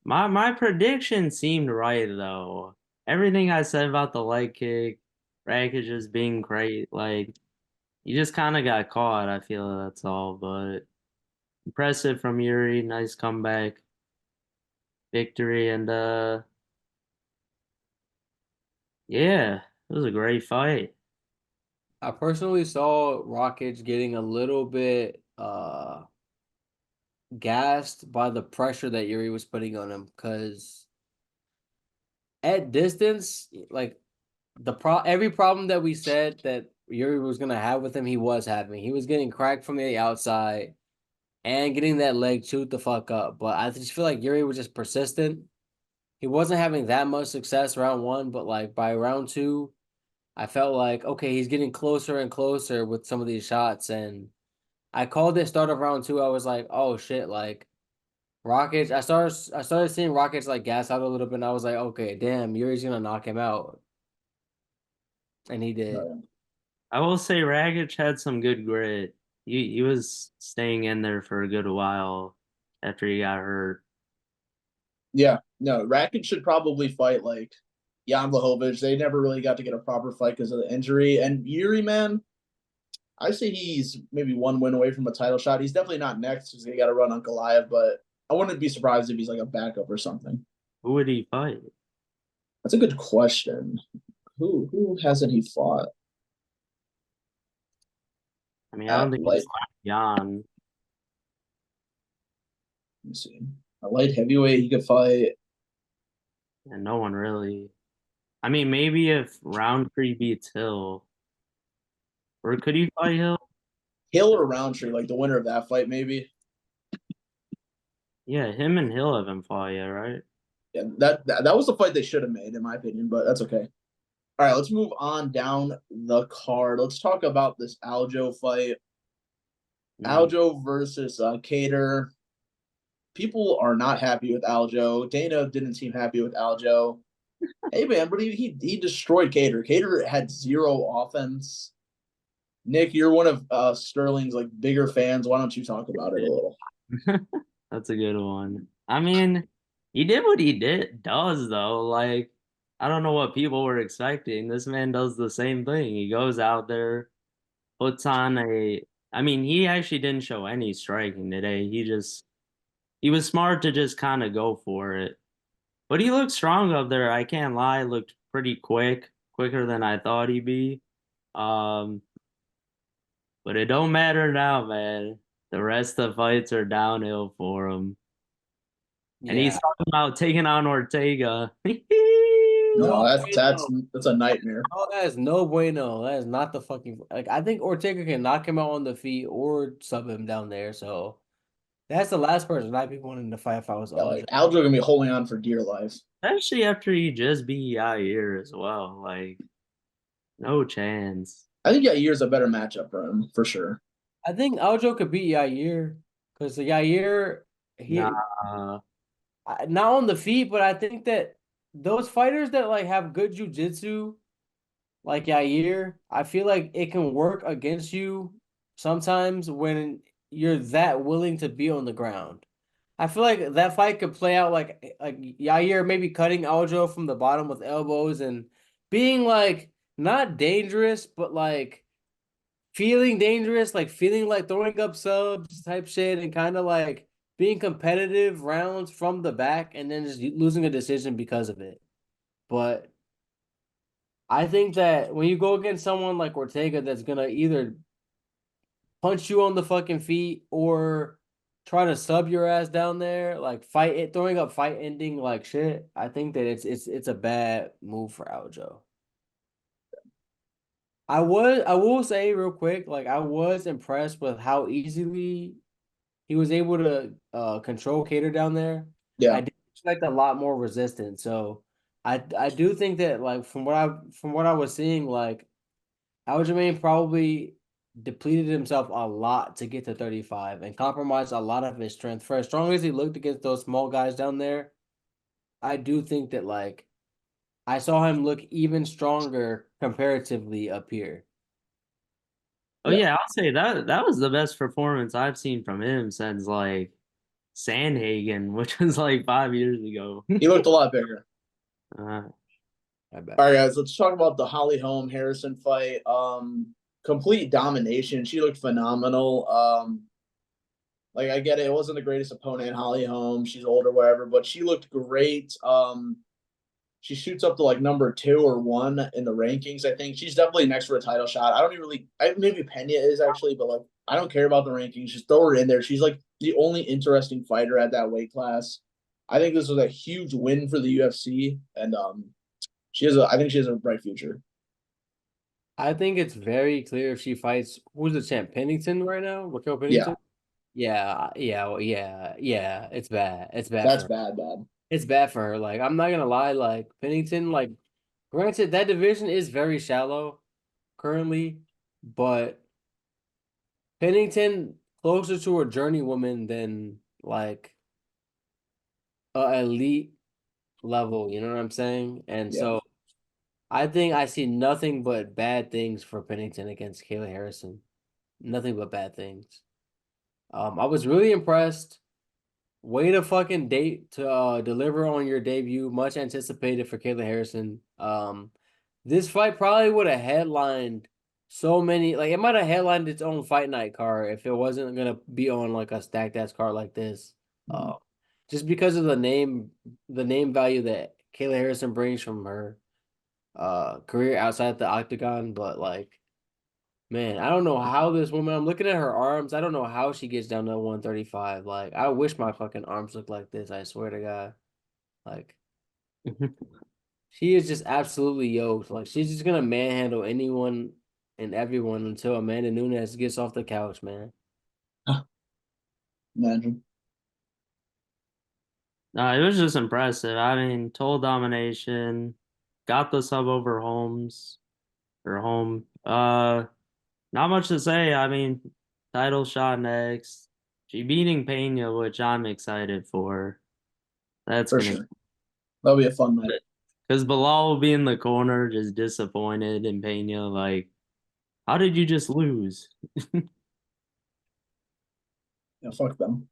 my prediction seemed right though. Everything I said about the leg kick, Rakic just being great, like you just kind of got caught. I feel that's all, but impressive from Yuri. Nice comeback victory, and Yeah, it was a great fight. I personally saw Rockets getting a little bit gassed by the pressure that Yuri was putting on him because at distance, like every problem that we said that Yuri was gonna have with him, he was having. He was getting cracked from the outside and getting that leg chewed the fuck up. But I just feel like Yuri was just persistent. He wasn't having that much success round one, but like by round two, I felt like okay, he's getting closer and closer with some of these shots. And I called it start of round two. I was like, oh shit, like Rockets. I started seeing Rockets like gas out a little bit, and I was like, okay, damn, Yuri's gonna knock him out, and he did. I will say Rakic had some good grit. He was staying in there for a good while after he got hurt. Yeah, no, Rakic should probably fight like Jan Blachowicz. They never really got to get a proper fight because of the injury. And Yuri, man, I say he's maybe one win away from a title shot. He's definitely not next because they got to run on Goliath, but I wouldn't be surprised if he's like a backup or something. Who would he fight? That's a good question. Who hasn't he fought I mean, I don't at think light? he's Jan. Let me see. A light heavyweight he could fight. And no one really. I mean, maybe if Roundtree beats Hill, or could he fight Hill? Hill or Roundtree, like the winner of that fight, maybe. Yeah, him and Hill haven't fought yet, right? Yeah, that was the fight they should have made, in my opinion, but that's okay. All right, let's move on down the card. Let's talk about this Aljo fight. Mm. Aljo versus Cater. People are not happy with Aljo. Dana didn't seem happy with Aljo. Hey man, but he destroyed Cater. Cater had zero offense. Nick, you're one of Sterling's like bigger fans. Why don't you talk about it a little? That's a good one. I mean, he did what he does though. Like, I don't know what people were expecting. This man does the same thing. He goes out there, puts on a I mean, he actually didn't show any striking today. He was smart to just kind of go for it. But he looked strong up there. I can't lie, looked pretty quick, quicker than I thought he'd be. Um, but it don't matter now, man. The rest of the fights are downhill for him. And he's Yeah. talking about taking on Ortega. No, No that's a nightmare. Oh, that is no bueno. That is not the fucking like. I think Ortega can knock him out on the feet or sub him down there. So that's the last person I'd be wanting to fight if I was Yeah, Aljo. like Aljo gonna be holding on for dear life. Especially after he just beat Yair as well. Like, no chance. I think Yair's a better matchup for him for sure. I think Aljo could beat Yair because the Yair he Nah. not on the feet, but I think that those fighters that like have good jujitsu, like Yair, I feel like it can work against you sometimes when you're that willing to be on the ground. I feel like that fight could play out like Yair maybe cutting Aljo from the bottom with elbows and being like not dangerous, but like feeling dangerous, like feeling like throwing up subs type shit and kind of like being competitive rounds from the back and then just losing a decision because of it. But I think that when you go against someone like Ortega that's gonna either punch you on the fucking feet or try to sub your ass down there, like fight it, throwing up fight ending like shit. I think that it's a bad move for Aljo. I will say real quick, like I was impressed with how easily he was able to control Cater down there. I Yeah. did expect a lot more resistance. So I do think that like from what I was seeing, like Aljamain probably depleted himself a lot to get to 35 and compromised a lot of his strength. For as strong as he looked against those small guys down there, I do think that like I saw him look even stronger comparatively up here. Oh Yeah. yeah, I'll say that was the best performance I've seen from him since like Sandhagen, which was like 5 years ago. He looked a lot bigger. uh, I bet. All right, guys, let's talk about the Holly Holm Harrison fight. Complete domination. She looked phenomenal. Like I get it, it wasn't the greatest opponent, Holly Holm. She's older, whatever, but she looked great. she shoots up to like number 2 or 1 in the rankings. I think she's definitely next for a title shot. I don't even really. Maybe Pena is actually, but like I don't care about the rankings. Just throw her in there. She's like the only interesting fighter at that weight class. I think this was a huge win for the UFC, and she has a. I think she has a bright future. I think it's very clear if she fights who's the champ? Pennington right now? Raquel Yeah, Pennington? Yeah. It's bad. It's bad for that's her. bad, bad. It's bad for her. Like, I'm not gonna lie, like Pennington, like granted, that division is very shallow currently, but Pennington closer to a journeywoman than like a elite level, you know what I'm saying? And Yeah, so I think I see nothing but bad things for Pennington against Kayla Harrison. Nothing but bad things. I was really impressed. Way to fucking date to deliver on your debut. Much anticipated for Kayla Harrison. This fight probably would have headlined so many. Like it might have headlined its own fight night card if it wasn't gonna be on like a stacked ass card like this. Mhm. Just because of the name value that Kayla Harrison brings from her career outside the octagon. But like, man, I don't know how this woman. I'm looking at her arms. I don't know how she gets down to 135. Like, I wish my fucking arms looked like this. I swear to God. Like, she is just absolutely yoked. Like, she's just gonna manhandle anyone and everyone until Amanda Nunes gets off the couch, man. Imagine. No, it was just impressive. I mean, total domination. Got the sub over Holmes or home. Not much to say. I mean, title shot next. She beating Pena, which I'm excited for. That's For gonna sure. That'll be a fun night. because Bilal will be in the corner, just disappointed in Pena. Like, how did you just lose? Yeah, fuck them.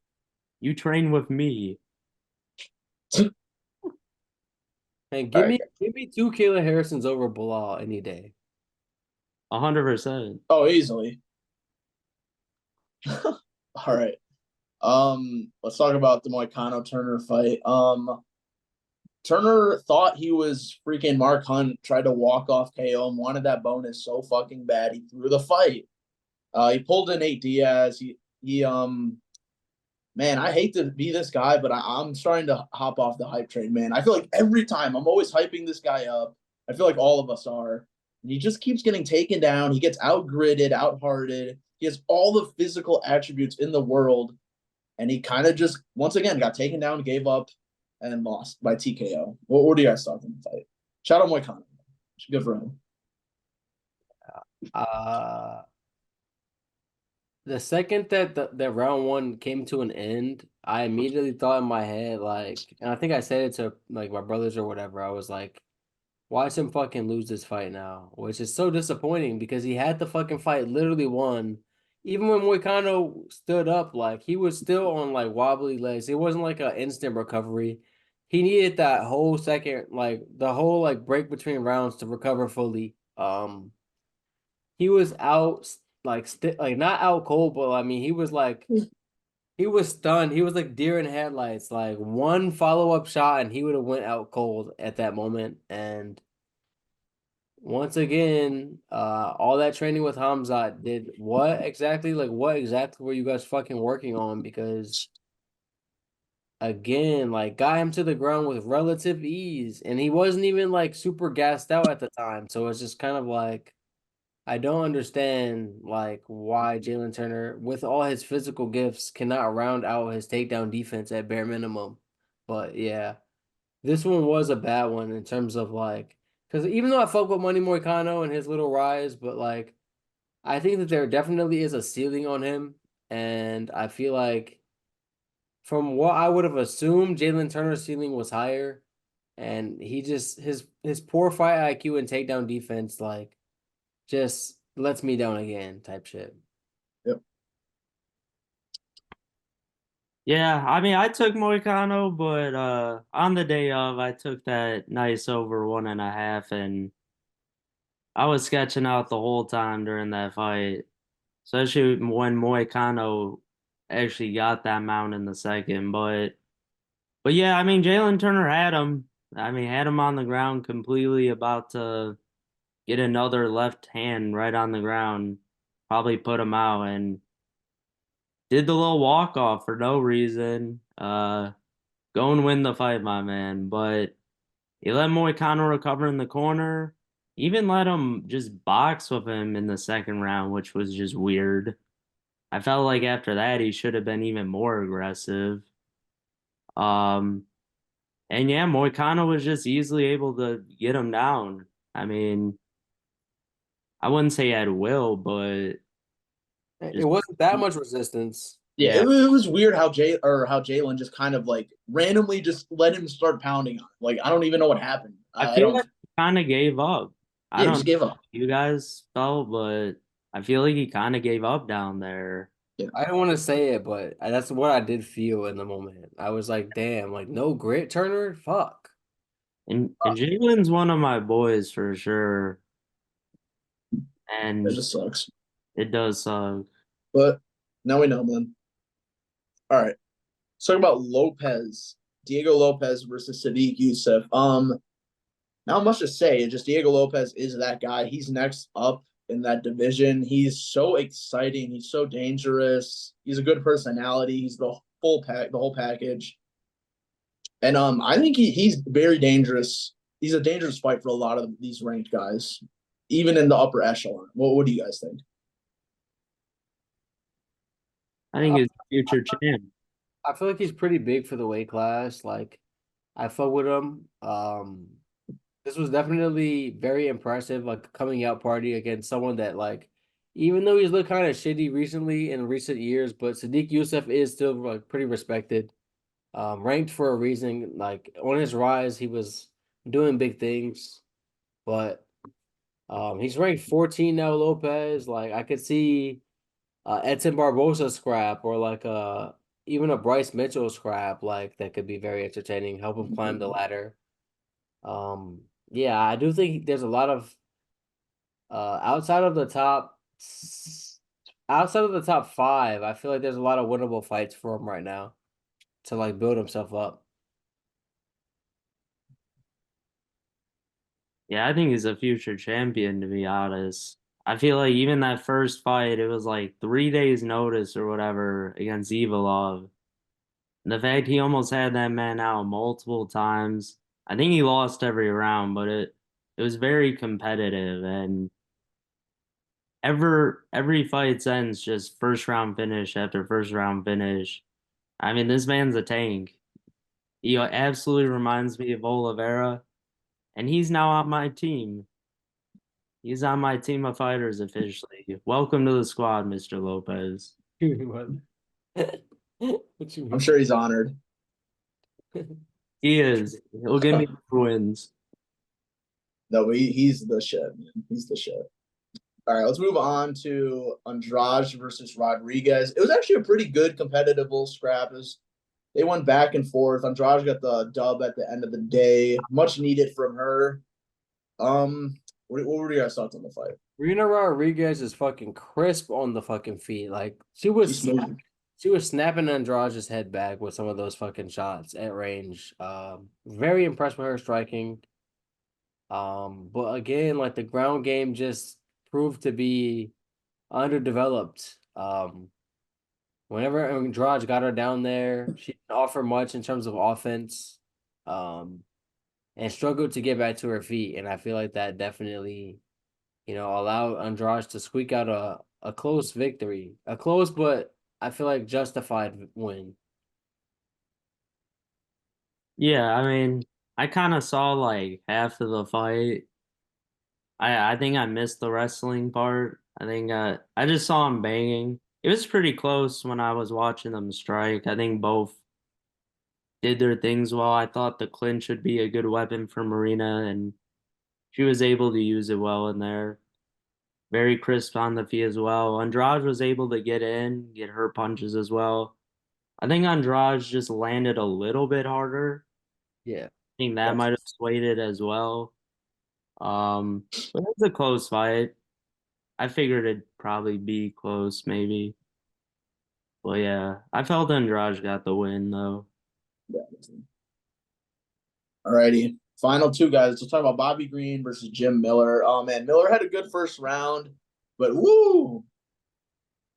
You train with me. Man, All right. give me two Kayla Harrisons over Bilal any day. 100%. Oh, easily. All right. Let's talk about the Moicano Turner fight. Turner thought he was freaking Mark Hunt, tried to walk off KO him, wanted that bonus so fucking bad. He threw the fight. He pulled in Nate Diaz. He man, I hate to be this guy, but I'm starting to hop off the hype train, man. I feel like every time I'm always hyping this guy up. I feel like all of us are. And he just keeps getting taken down. He gets outgritted, outhearted. He has all the physical attributes in the world. And he kind of just, once again, got taken down, gave up, and lost by TKO. What do you guys thought in the fight? Shout out Moicano. Good for him. Uh the second that that round one came to an end, I immediately thought in my head, like, and I think I said it to like my brothers or whatever. I was like, watch him fucking lose this fight now, which is so disappointing because he had the fucking fight literally won. Even when Moicano stood up, like he was still on like wobbly legs. It wasn't like an instant recovery. He needed that whole second, like the whole like break between rounds to recover fully. He was out like not out cold, but I mean he was like he was stunned. He was like deer in headlights. Like one follow-up shot and he would have went out cold at that moment. And once again, all that training with Hamzat did what exactly? Like what exactly were you guys fucking working on? Because again, like got him to the ground with relative ease, and he wasn't even like super gassed out at the time. So it's just kind of like I don't understand like why Jalen Turner, with all his physical gifts, cannot round out his takedown defense at bare minimum. But yeah, this one was a bad one in terms of like, because even though I fuck with Money Moicano and his little rise, but like I think that there definitely is a ceiling on him, and I feel like from what I would have assumed, Jalen Turner's ceiling was higher, and he just his poor fight IQ and takedown defense like just lets me down again type shit. Yep. Yeah, I mean, I took Moicano, but on the day of, I took that nice over 1.5, and I was sketching out the whole time during that fight, especially when Moicano actually got that mount in the second. But yeah, I mean, Jalen Turner had him. I mean, had him on the ground completely about to get another left hand right on the ground, probably put him out and did the little walk off for no reason. Go and win the fight, my man. But he let Moicano recover in the corner. Even let him just box with him in the second round, which was just weird. I felt like after that he should have been even more aggressive. Um, and yeah, Moicano was just easily able to get him down. I mean, I wouldn't say at will, but It just wasn't that much resistance. Yeah, yeah. it was weird how Jalen just kind of like randomly just let him start pounding on him. Like I don't even know what happened. I I feel don't. like he kind of gave up. I Yeah, he don't know just gave up. how you guys felt, but I feel like he kind of gave up down there. Yeah, I don't want to say it, but that's what I did feel in the moment. I was like, damn, like no grit, Turner? Fuck. And Jalen's one of my boys for sure, it and just sucks. it does suck. But now we know, man. All right, let's talk about Lopez, Diego Lopez versus Sadiq Youssef. Not much to say. It's just Diego Lopez is that guy. He's next up in that division. He's so exciting. He's so dangerous. He's a good personality. He's the the whole package. And I think he's very dangerous. He's a dangerous fight for a lot of these ranked guys, even in the upper echelon. What do you guys think? I think he's a future champ. I feel like he's pretty big for the weight class. Like I fuck with him. This was definitely very impressive, like a coming out party against someone that like even though he's looked kind of shitty recently in recent years, but Sadiq Youssef is still like pretty respected. Ranked for a reason. Like on his rise, he was doing big things, but he's ranked 14 now, Lopez. Like I could see Edson Barbosa scrap or like even a Bryce Mitchell scrap, like that could be very entertaining, help him climb the ladder. Yeah, I do think there's a lot of outside of the outside of the top five, I feel like there's a lot of winnable fights for him right now to like build himself up. Yeah, I think he's a future champion, to be honest. I feel like even that first fight, it was like 3 days notice or whatever against Evolov. The fact he almost had that man out multiple times. I think he lost every round, but it was very competitive and every fight ends just first round finish after first round finish. I mean, this man's a tank. He absolutely reminds me of Oliveira, and he's now on my team. He's on my team of fighters officially. Welcome to the squad, Mr. Lopez. What you I'm mean? sure he's honored. He is. He'll give me wins. No, he's the shit, man. He's the shit. All right, let's move on to Andrade versus Rodriguez. It was actually a pretty good competitive little scrap. They went back and forth. Andrade got the dub at the end of the day. Much needed from her. What were your guys' thoughts on the fight? Rena Rodriguez is fucking crisp on the fucking feet. Like She's smooth. she was snapping Andrade's head back with some of those fucking shots at range. Very impressed with her striking. But again, like the ground game just proved to be underdeveloped. Whenever Andrade got her down there, she didn't offer much in terms of offense. And struggled to get back to her feet. And I feel like that definitely, allowed Andrade to squeak out a close victory. A close but I feel like justified win. Yeah, I mean, I kind of saw like half of the fight. I think I missed the wrestling part. I think I just saw him banging. It was pretty close when I was watching them strike. I think both did their things well. I thought the clinch would be a good weapon for Marina, and she was able to use it well in there. Very crisp on the feet as well. Andrade was able to get in, get her punches as well. I think Andrade just landed a little bit harder. Yeah. I think that might have swayed it as well. But it was a close fight. I figured it'd probably be close, maybe. Well, yeah, I felt Andrade got the win though. Yeah. Alrighty. Final two guys. We'll talk about Bobby Green versus Jim Miller. Oh man, Miller had a good first round, but woo,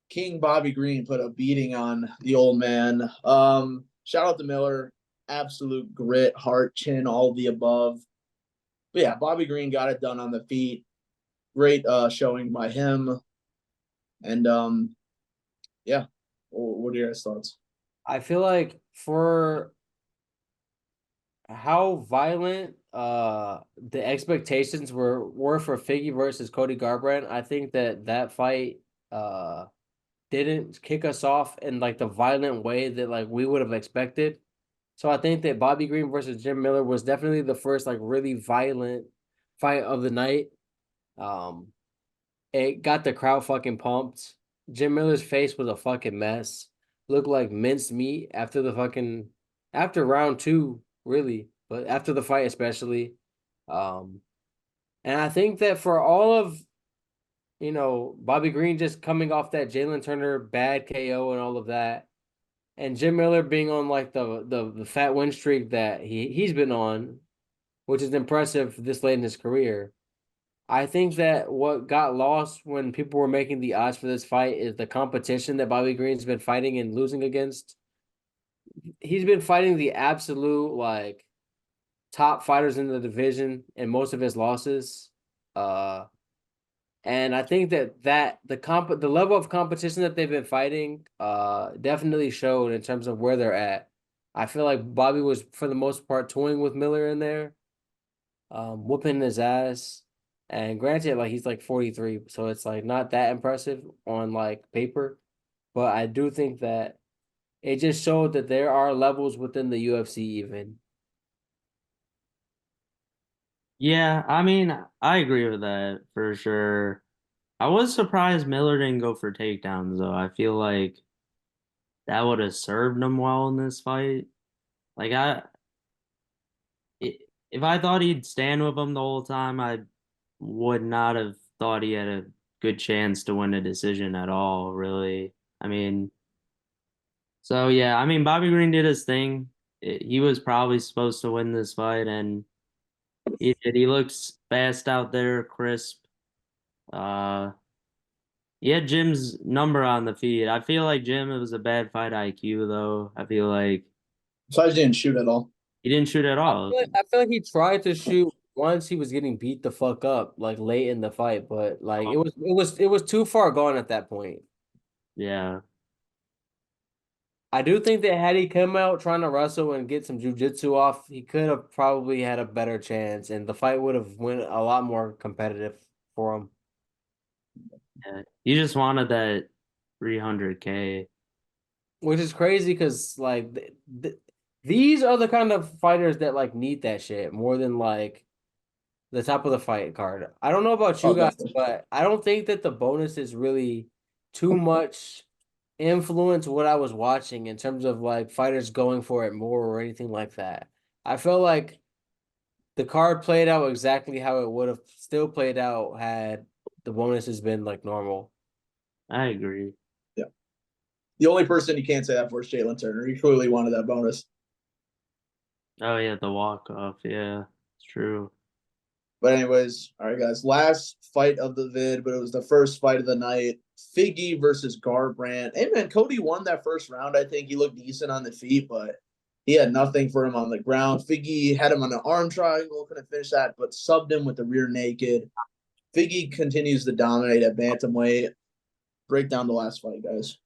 King Bobby Green put a beating on the old man. Shout out to Miller, absolute grit, heart, chin, all of the above. But yeah, Bobby Green got it done on the feet. Great showing by him. And yeah, what are your guys' thoughts? I feel like for how violent the expectations were for Figgy versus Cody Garbrandt, I think that fight didn't kick us off in like the violent way that like we would have expected. So I think that Bobby Green versus Jim Miller was definitely the first like really violent fight of the night. Um, it got the crowd fucking pumped. Jim Miller's face was a fucking mess. Looked like minced meat after round two, really, but after the fight especially. Um, and I think that for all of Bobby Green just coming off that Jalen Turner bad KO and all of that, and Jim Miller being on like the fat win streak that he's been on, which is impressive this late in his career. I think that what got lost when people were making the odds for this fight is the competition that Bobby Green's been fighting and losing against. He's been fighting the absolute like top fighters in the division in most of his losses. Uh and I think that the level of competition that they've been fighting definitely showed in terms of where they're at. I feel like Bobby was for the most part toying with Miller in there, whooping his ass. And granted, like he's like 43, so it's like not that impressive on like paper. But I do think that it just showed that there are levels within the UFC even. Yeah, I mean, I agree with that for sure. I was surprised Miller didn't go for takedowns though. I feel like that would have served him well in this fight. Like if I thought he'd stand with him the whole time, I would not have thought he had a good chance to win a decision at all, really. I mean, so yeah, I mean Bobby Green did his thing. He was probably supposed to win this fight, and he did. He looks fast out there, crisp. Uh, he had Jim's number on the feed. I feel like Jim, it was a bad fight IQ though. I feel like Besides, didn't shoot at all. he didn't shoot at all. I feel like he tried to shoot once he was getting beat the fuck up like late in the fight, but like it was too far gone at that point. Yeah, I do think that had he come out trying to wrestle and get some jujitsu off, he could have probably had a better chance, and the fight would have went a lot more competitive for him. yeah. He just wanted that 300K. Which is crazy because like these are the kind of fighters that like need that shit more than like the top of the fight card. I don't know about you Oh, guys, definitely. but I don't think that the bonus is really too much influence what I was watching in terms of like fighters going for it more or anything like that. I felt like the card played out exactly how it would have still played out had the bonuses been like normal. I agree. Yeah. The only person you can't say that for is Jalen Turner. He clearly wanted that bonus. Oh yeah, the walk off. Yeah, it's true. But anyways, all right, guys. Last fight of the vid, but it was the first fight of the night. Figgy versus Garbrandt. Hey man, Cody won that first round. I think he looked decent on the feet, but he had nothing for him on the ground. Figgy had him on an arm triangle, couldn't finish that, but subbed him with the rear naked. Figgy continues to dominate at bantamweight. Break down the last fight, guys.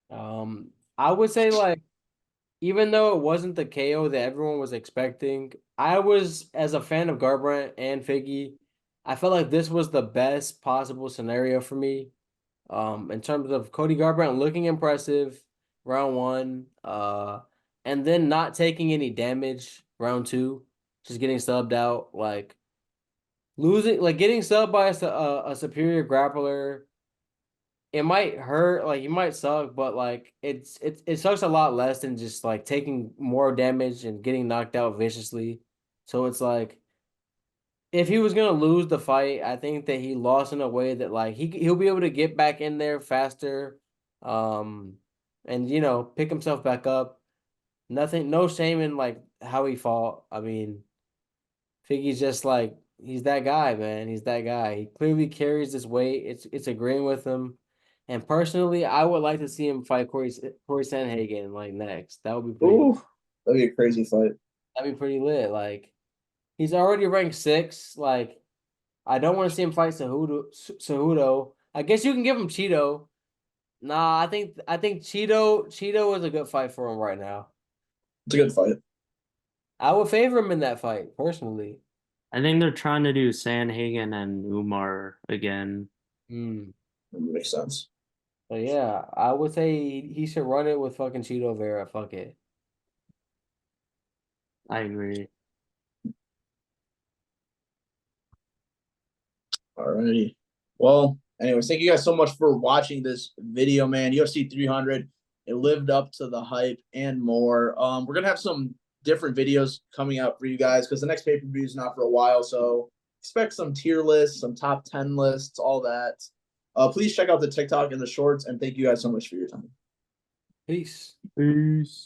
I would say like even though it wasn't the KO that everyone was expecting, I was as a fan of Garbrandt and Figgy, I felt like this was the best possible scenario for me. In terms of Cody Garbrandt looking impressive round one, and then not taking any damage round two, just getting subbed out, like losing, like getting subbed by a superior grappler. It might hurt, like you might suck, but like it sucks a lot less than just like taking more damage and getting knocked out viciously. So it's like if he was gonna lose the fight, I think that he lost in a way that like he'll be able to get back in there faster, um, and pick himself back up. Nothing, no shame in like how he fought. I mean, Figgy's just like he's that guy, man. He's that guy. He clearly carries this weight. It's agreeing with him. And personally, I would like to see him fight Corey Sandhagen like next. That would be pretty. Ooh, that'd be a crazy fight. That'd be pretty lit. Like he's already ranked 6. Like I don't want to see him fight Cejudo. I guess you can give him Cheeto. Nah, I think Cheeto is a good fight for him right now. It's a good fight. I would favor him in that fight personally. I think they're trying to do Sanhagen and Umar again. Mm. That makes sense. But yeah, I would say he should run it with fucking Cheeto Vera. Fuck it. I agree. Alrighty. Well, anyways, thank you guys so much for watching this video, man. UFC 300, it lived up to the hype and more. We're gonna have some different videos coming out for you guys because the next pay-per-view is not for a while, so expect some tier lists, some top 10 lists, all that. Please check out the TikTok and the shorts, and thank you guys so much for your time. Peace. Peace.